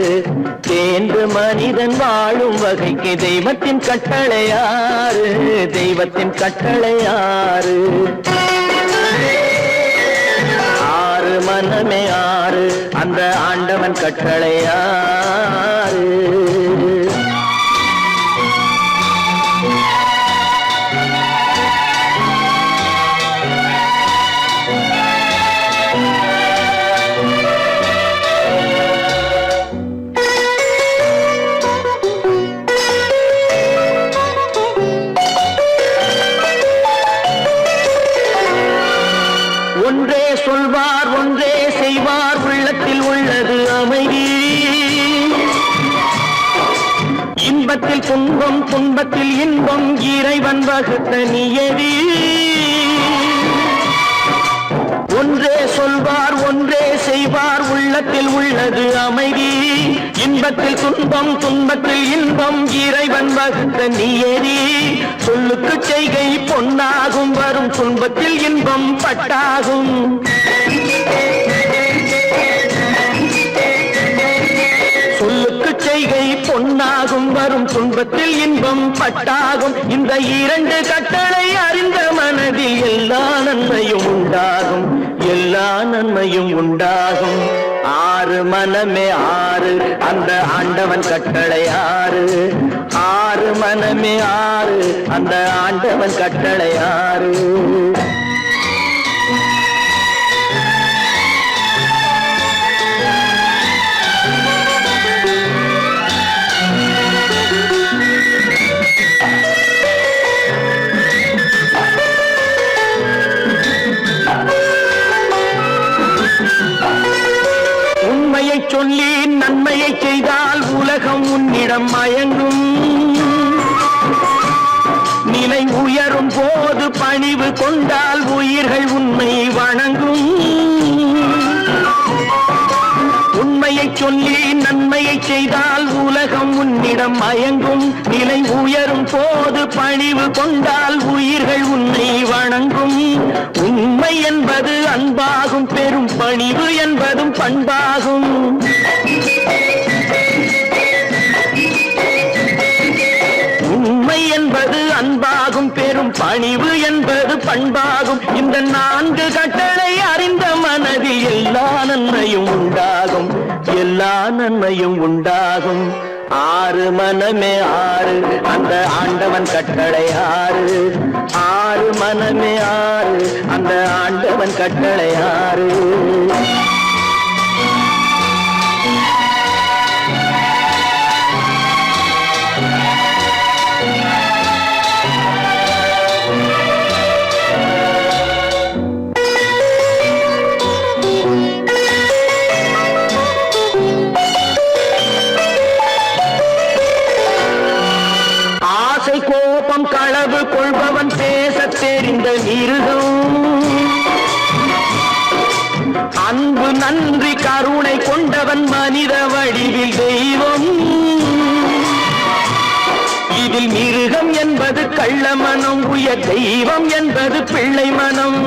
தேர்ந்து மனிதன் வாழும் வகைக்கு தெய்வத்தின் கட்டளை ஆறு தெய்வத்தின் கட்டளை ஆறு ஆறு மனமே ஆறு அந்த ஆண்டவன் கட்டளை ஆறு ஒன்றே சொல்வார் ஒன்றே செய்வார் உள்ளத்தில் உள்ளது அமைதி இன்பத்தில் துன்பம் துன்பத்தில் இன்பம் இறைவன் வகுத்த நியதி ஒன்றே சொல்வார் ஒன்றே செய்வார் உள்ளத்தில் உள்ளது அமைதி இன்பத்தில் துன்பம் துன்பத்தில் இன்பம் இறைவன் வகுத்த நியதி சொல்லுக்கு செய்கை பொன்னாகும் வரும் துன்பத்தில் இன்பம் பட்டாகும் சொல்லுக்கு செய்கை பொன்னாகும் வரும் துன்பத்தில் இன்பம் பட்டாகும் இந்த இரண்டு கட்டளை அறிந்த மனதில் எல்லா நன்மையும் உண்டாகும் எல்லா நன்மையும் உண்டாகும் ஆறு மனமே ஆறு அந்த ஆண்டவன் கட்டளை ஆறு ஆறு மனமே ஆறு அந்த ஆண்டவன் கட்டளை ஆறு உண்மையை சொல்லி நன்மையை செய்தால் உலகம் உன்னிடம் மயங்கும் நிலை உயரும் போது பணிவு கொண்டால் உயிர்கள் உன்னை வணங்கும் உண்மையை சொல்லி நன்மையை செய்தால் உலகம் உன்னிடம் மயங்கும் நிலை உயரும் போது பணிவு கொண்டால் உயிர்கள் உன்னை வணங்கும் உண்மை என்பது அன்பாகும் பெரும் பணிவு என்பதும் பண்பாகும் உண்மை என்பது அன்பாகும் பெரும் பணிவு என்பது பண்பாகும் இந்த நான்கு கட்டளை அறிந்த மனதில் எல்லா நன்மையும் உண்டாகும் எல்லா நன்மையும் உண்டாகும் ஆறு மனமே ஆறு அந்த ஆண்டவன் கட்டளை ஆறு ஆறு மனமே ஆறு அந்த ஆண்டவன் கட்டளை ஆறு கோபம் களவு கொள்பவன் பேசத் தெரிந்த மிருகம் அன்பு நன்றி கருணை கொண்டவன் மனித வடிவில் தெய்வம் இதில் மிருகம் என்பது கள்ள மனம் உயர் தெய்வம் என்பது பிள்ளை மனம்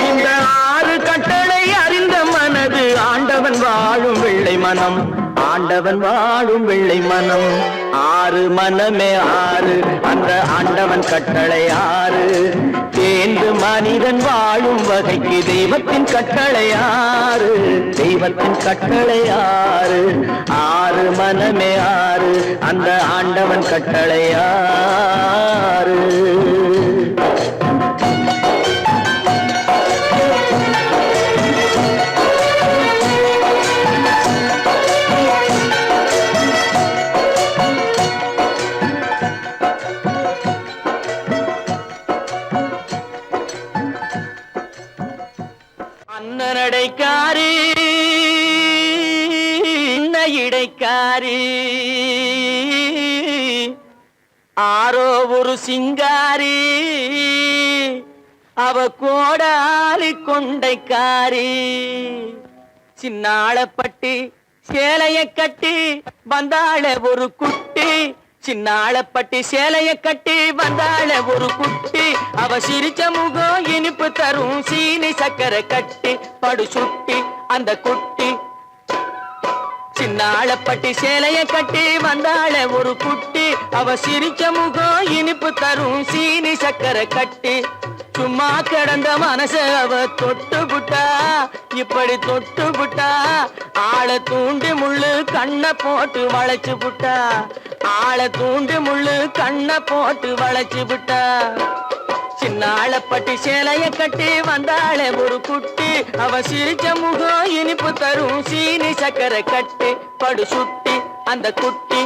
இந்த ஆறு கட்டளை அறிந்த மனது ஆண்டவன் வாழும் வெள்ளை மனம் ஆண்டவன் வாழும் வெள்ளை மனம் ஆறு மனமே ஆறு அந்த ஆண்டவன் கட்டளை ஆறு தேர்ந்து மனிதன் வாழும் வகைக்கு தெய்வத்தின் கட்டளை ஆறு தெய்வத்தின் கட்டளை ஆறு ஆறு மனமே ஆறு அந்த ஆண்டவன் கட்டளை ஆறு அண்ணனடைக்காரி இடைக்காரி ஆரோ ஒரு சிங்காரி அவ கோடாலி கொண்டைக்காரி சின்னாளப்பட்டி சேலைய கட்டி வந்தாள ஒரு குட்டி, சின்னாளப்பட்டி சேலைய கட்டி வந்தாள ஒரு குட்டி, அவ சிரிச்ச முகம் இனிப்பு தரும் சீனி சக்கரை கட்டி படு சுட்டி அந்த குட்டி. சின்னாளப்பட்டி சேலைய கட்டி வந்தாள ஒரு குட்டி, அவ சிரிச்ச முகம் இனிப்பு தரும் சீனி சக்கரை கட்டி. சும்மா கிடந்த மனச அவ தொட்டு புட்டா, இப்படி தொட்டு புட்டா, ஆளை தூண்டி முள்ளு கண்ணை போட்டு வளைச்சு புட்டா, ஆளை தூண்டி முள்ளு கண்ணை போட்டு வளைச்சு புட்டா. சின்னாளப்பட்டி சேலைய கட்டி வந்தாள ஒரு குட்டி, அவ சிரிச்ச முகம் இனிப்பு தரும் சீனி சக்கரை கட்டி படு சுட்டி அந்த குட்டி.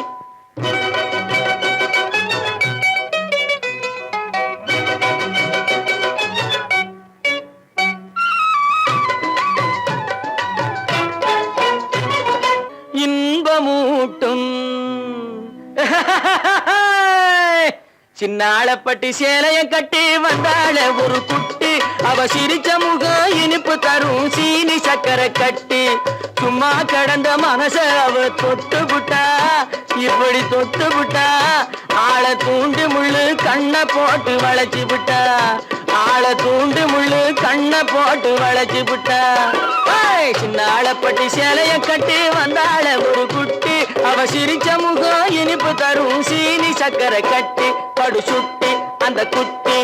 இன்பமூட்டும் சின்னாளப்பட்டி சேலைய கட்டி வந்தாள ஒரு குட்டி, அவ சிரிச்ச முகம் இனிப்பு தரும் சீனி சக்கரை கட்டி. சும்மா கடந்த மனச அவ தொட்டு புட்டா, இப்படி தொட்டு புட்டா, ஆளை தூண்டி முள்ளு கண்ணை போட்டு வளைச்சு புட்டா, ஆளை தூண்டி முள்ளு கண்ணை போட்டு வளைச்சு புட்டா. சின்னாளப்பட்டி சேலைய கட்டி வந்தாள ஒரு குட்டி, அவ சிரிச்ச முகம் இனிப்பு தரும் சீனி சக்கரை கட்டி படு சுட்டி அந்த குட்டி.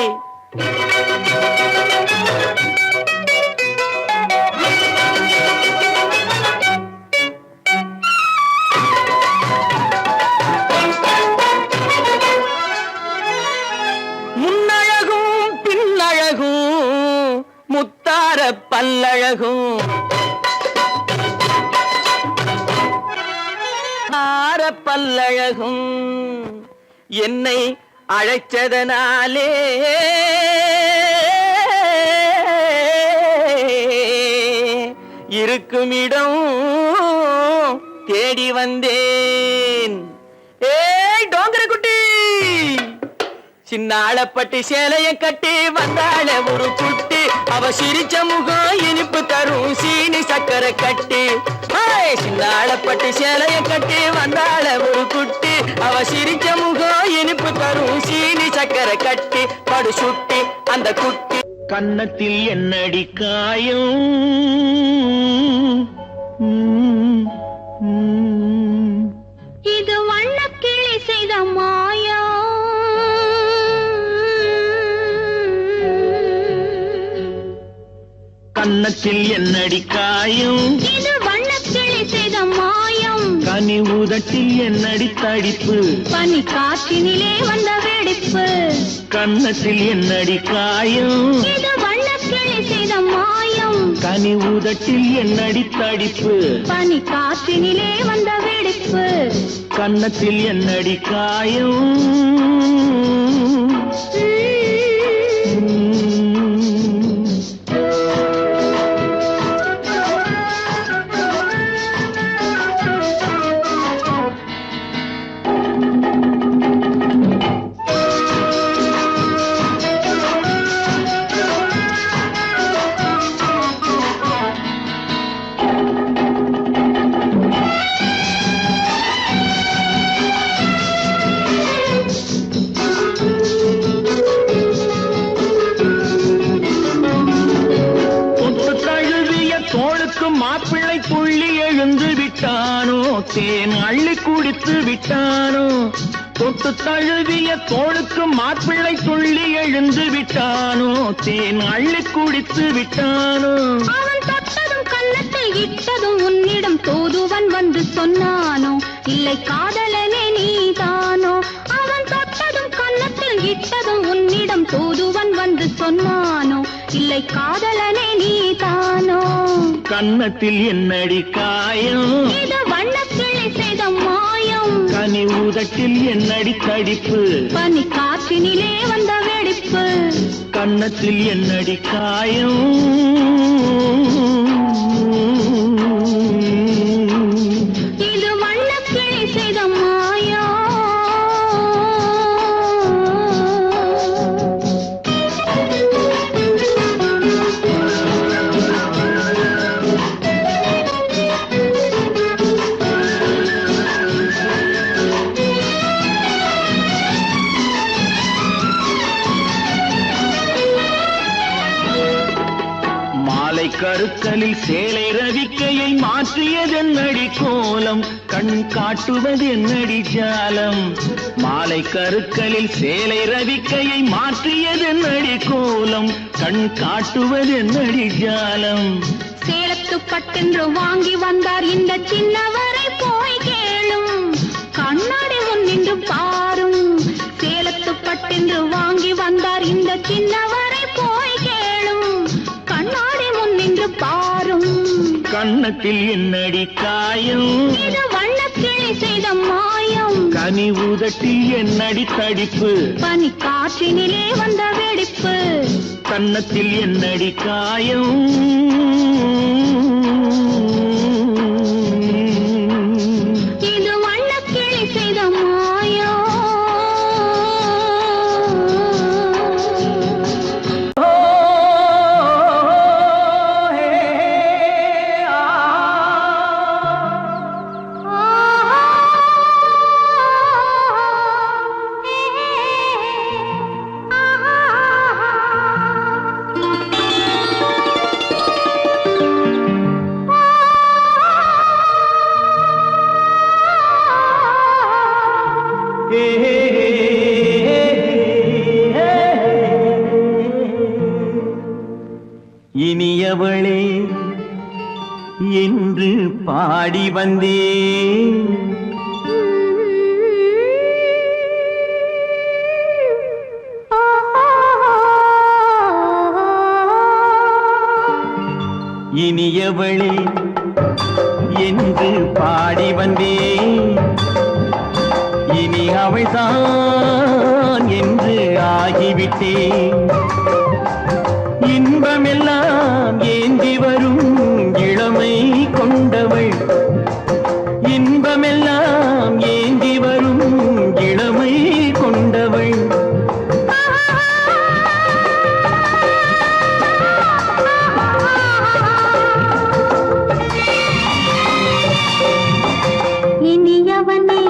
முன்னழகும் பின்னழகும் முத்தார பல்லழகும், பல்லழகும் என்னை அழைச்சதனாலே இருக்குமிடம் தேடி வந்தேன். ஏய் டோங்கர குட்டி, சின்னாளப்பட்டி சேலைய கட்டி வந்தாள ஒரு குட்டி, அவ சிரிச்ச முகம் இனிப்பு தரும் சீனி சக்கரை கட்டி. சின்னாளப்பட்டி சேலைய கட்டி வந்தாள ஒரு குட்டி, அவ சிரிச்ச முகம் இனிப்பு தரும் சீனி சக்கரை கட்டி படு சுட்டி அந்த குட்டி. கன்னத்தில் என்னடி காயம், இது வண்ணக்கிளி செய்த மாயா, கன்னத்தில் என்னடி காயம், இது வண்ணக்கிளி செய்த மாயம், கனி உதட்டில் என்னடி தடிப்பு, பனி காற்றினிலே வந்த வெடிப்பு. கன்னத்தில் என்னடி காயம், இது வண்ணக்கிளி செய்த மாயம், கனி உதட்டில் என்னடி தடிப்பு, பனி காற்றினிலே வந்த வெடிப்பு. கன்னத்தில் என்னடி காயம். மாப்பிள்ளை துள்ளி எழுந்து விட்டானோ, தேன் அள்ளி குடித்து விட்டானோ, தொட்டு தழுவிய தோளுக்கு மாப்பிள்ளை துள்ளி எழுந்து விட்டானோ, தேன் அள்ளி குடித்து விட்டானோ. அவன் தொட்டதும் கன்னத்தில் இட்டதும் உன்னிடம் தூதுவன் வந்து சொன்னானோ, இல்லை காதலனே நீதானோ. அவன் தொட்டதும் கன்னத்தில் இட்டதும் உன்னிடம் தூதுவன் வந்து சொன்னானோ, இல்லை காதலனே நீதானோ. கன்னத்தில் என்னடி காயம், இது வண்ணக்கிளி செய்த மாயம், கனி உதட்டில் என்னடி தடிப்பு, பனி காற்றினிலே வந்த வெடிப்பு. கன்னத்தில் என்னடி காயம். இது வண்ணக்கிளி செய்த மாயம். கருக்கலில் சேலை ரவிக்கையை மாற்றியதென்னடி கோலம், கண் காட்டுவதென்னடி ஜாலம். மாலை கருக்கலில் சேலை ரவிக்கையை மாற்றியதென்னடி கோலம், கண் காட்டுவதென்னடி ஜாலம். சேலத்து பட்டென்று வாங்கி வந்தார் இந்த சின்னவரை போய் கேளும், கண்ணாடி முன் நின்று பாரும். சேலத்து பட்டென்று வாங்கி வந்தார் இந்த சின்னவரை போய் கேளும், கண்ணாடி முன் நின்று பாரும். கண்ணத்தில் என்னடி காயம், இது வண்ணக்கிளி செய்த மாயம். கனி உதட்டில் என்னடி தடிப்பு, பனி காற்றினிலே வந்த வெடிப்பு. கன்னத்தில் என்னடி காயம், இது வண்ணக்கிளி செய்த மாயம். இனியவளே என்று பாடி வந்தேன், இனியவளே என்று பாடி வந்தேன். இனி அவள்தான் என்று ஆகிவிட்டேன். இன்பமெல்லாம் ஏந்தி வரும் இளமை கொண்டவள், இன்பமெல்லாம் ஏந்தி வரும் இளமை கொண்டவள். இனியவனே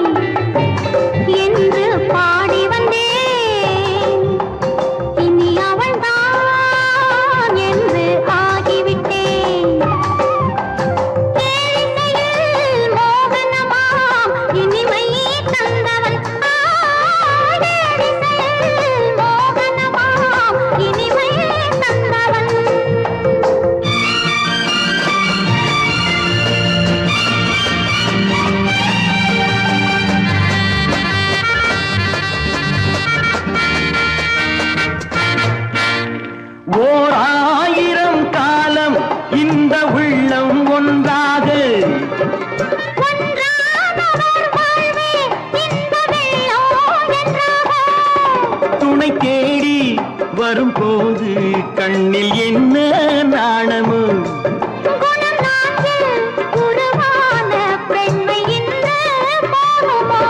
என்று பாடி வந்தேன், இனி அவள்தான் என்று ஆகிவிட்டேன். கேளிசையில் மோகனமாம் இனிமை தந்தவன், கேளிசையில் மோகனமாம் இனிமை தந்தவன். ஓர் ஆயிரம் காலம் இந்த உள்ளம் ஒன்றாக, ஒன்றானவர் வாழ்வே இன்ப வெள்ளம் என்றாக. துணை தேடி வரும்போது கண்ணில் என்ன நாணமோ, குணம் நான்கில் உருவான பெண்மை இந்த மோகமோ.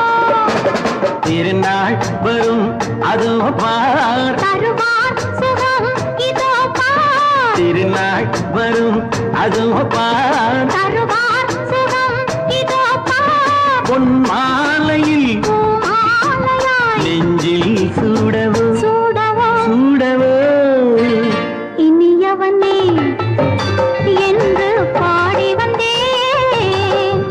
திருநாள் வரும் அதோ பார், தருவார் சுகம் இதோ பார். திருநாள் வரும் அதோ பார். தருவார் சுகம் இதோ பார். பொன் மாலையில் பூமாலையாய் நெஞ்சில் சூடவோ சூடவோ. சூடவோ. இனியவனே என்று பாடி வந்தேன்,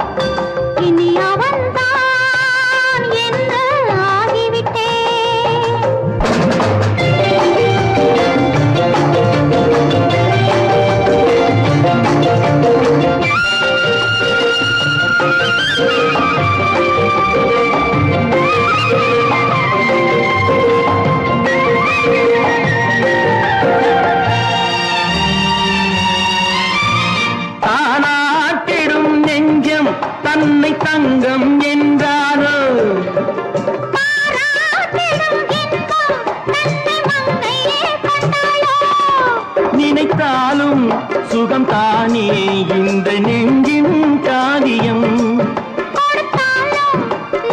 இனி அவன்தான் என்று ஆகிவிட்டேன். தானாட்டிடும் நெஞ்சம் தன்னை தங்கம் என்றாரோ, பாராட்டிடும் இன்பம் தன்னை மங்கையே கண்டாளோ. நினைத்தாலும் சுகம் தானே இந்த நெஞ்சின் காரியம். கொடுத்தாலும்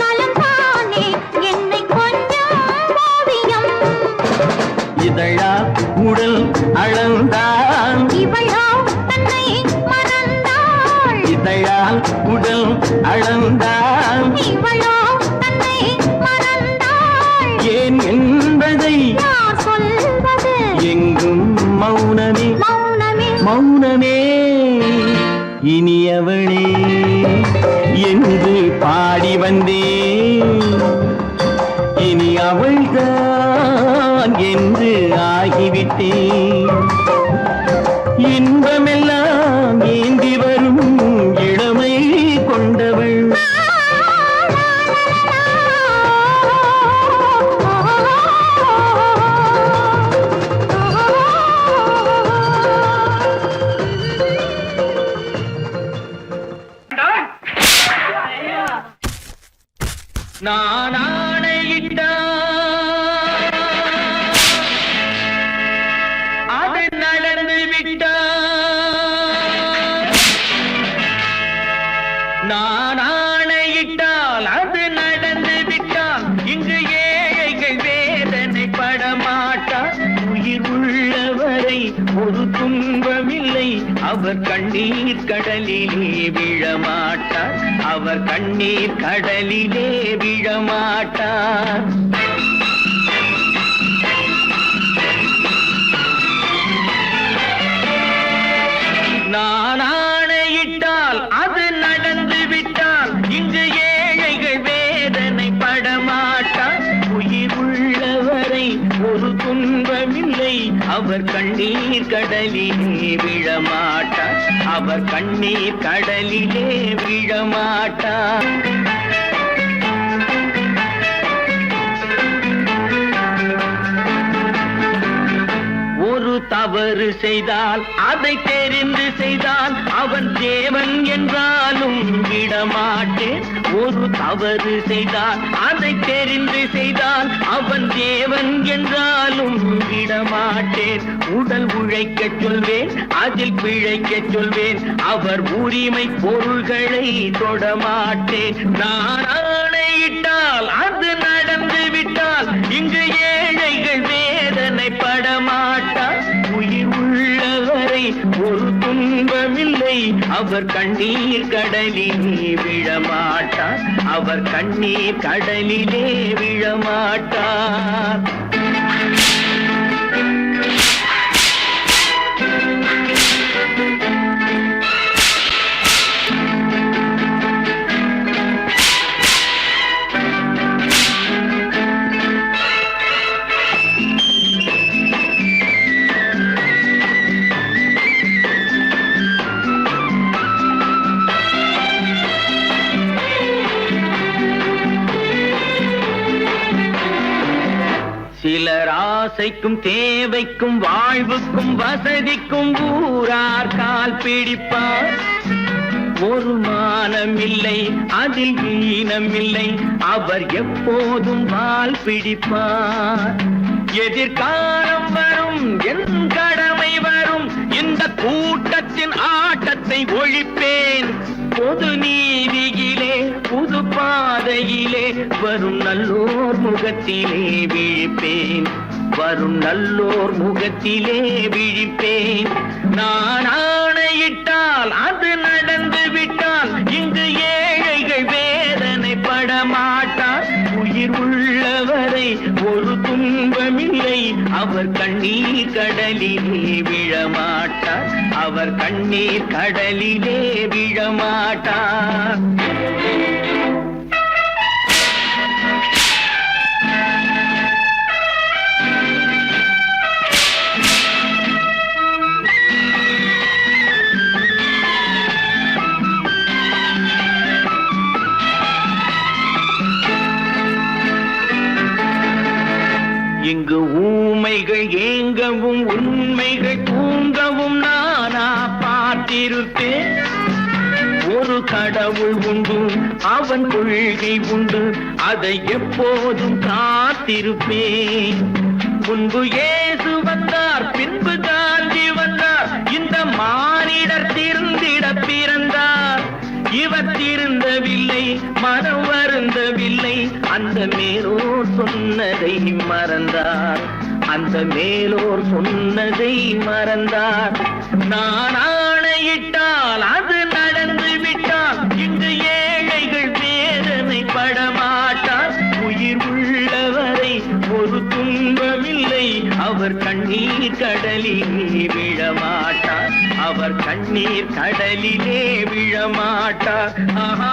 நலம் தானே என்னை கொஞ்சம் ஓவியம். இதழா உடல் அளந்தான், இவளோ தன்னை மறந்தாள். இதழால் உடல் அளந்தான். இவளோ தன்னை மறந்தாள். ஏன் என்பதை யார் சொல்வது? எங்கும் மௌனமே மௌனமே மௌனமே. இனியவளே என்று பாடி வந்தேன். இனி அவள்தான் என்று ஆகிவிட்டேன். இன்பமெல்லாம் ஏந்தி வரும் இளமை கொண்டவள். நான் ஆணையிட்டால் அது நடந்து விட்டால். நான் ஆணையிட்டால் அது நடந்து விட்டால். இங்கு ஏழைகள் வேதனை படமாட்டார். உயிர் உள்ளவரை ஒரு துன்பமில்லை. அவர் கண்ணீர் கடலிலே விழமாட்டார். அவர் கண்ணீர் கடலிலே விழமாட்டார். நான் ஆணையிட்டால் அது நடந்து விட்டால். இங்கு ஏழைகள் வேதனை படமாட்டார். உயிர் உள்ளவரை ஒரு துன்பமில்லை. அவர் கண்ணீர் கடலிலே விழமாட்டார். அவர் கண்ணீர் கடலிலே விழமாட்டார். ஒரு தவறு செய்தால் அதை தெரிந்து செய்தால் அவன் தேவன் என்றாலும் விடமாட்டேன். ஒரு தவறு செய்தால் அதை தெரிந்து செய்தால் அவன் தேவன் என்றாலும் விடமாட்டேன். உடல் உழைக்கச் சொல்வேன், அதில் பிழைக்கச் சொல்வேன். அவர் உரிமை பொருள்களை தொடமாட்டேன். நான் ஆணையிட்டால் அது நடந்து விட்டால். இங்கு ஏழைகள் வேதனை படமாட்டார். உயிர் உள்ளவரை ஒரு துன்பமில்லை. அவர் கண்ணீர் கடலிலே விழமாட்டார். அவர் கண்ணீர் கடலிலே விழமாட்டார். சிலர் ஆசைக்கும் தேவைக்கும் வாழ்வுக்கும் வசதிக்கும் ஊரார் கால் பிடிப்பார். ஒரு மானமில்லை, அதில் ஈனமில்லை. அவர் எப்போதும் வால் பிடிப்பார். எதிர்காலம் வரும், என் கடமை வரும். இந்த கூட்டத்தின் ஆட்டத்தை ஒழிப்பேன். பொது நீதியிலே புது பாதையிலே வரும் நல்லோர் முகத்திலே விழிப்பேன். வரும் நல்லோர் முகத்திலே விழிப்பேன். நான் ஆணையிட்டால் அது நடந்து விட்டால். இங்கு ஏழைகள் வேதனை படமாட்டார். உயிர் உள்ளவரை ஒரு துன்பமில்லை. அவர் கண்ணீர் கடலிலே விழமாட்டார். அவர் கண்ணீர் கடலிலே விழமாட்டார். இங்கு ஊமைகள் ஏங்கவும் உண்மைகள் தூங்கவும் நானா பார்த்திருப்பேன். ஒரு கடவுள் உண்டு, அவன் கொள்கை உண்டு, அதை எப்போதும் காத்திருப்பேன். முன்பு இயேசு வந்தார், பின்பு காந்தி வந்தார். இந்த மானிடர் திருந்திட பிறந்தார். இவர் திருந்தவில்லை, மனம் வருந்தவில்லை. அந்த மேலோர் சொன்னதை மறந்தார். அந்த மேலோர் சொன்னதை மறந்தார். நான் ஆணையிட்டால் அது நடந்து விட்டால். இங்கு ஏழைகள் வேதனை படமாட்டார். உயிர் உள்ளவரை ஒரு துன்பமில்லை. அவர் கண்ணீர் கடலிலே விழமாட்டார். அவர் கண்ணீர் கடலிலே விழமாட்டார். ஆஹா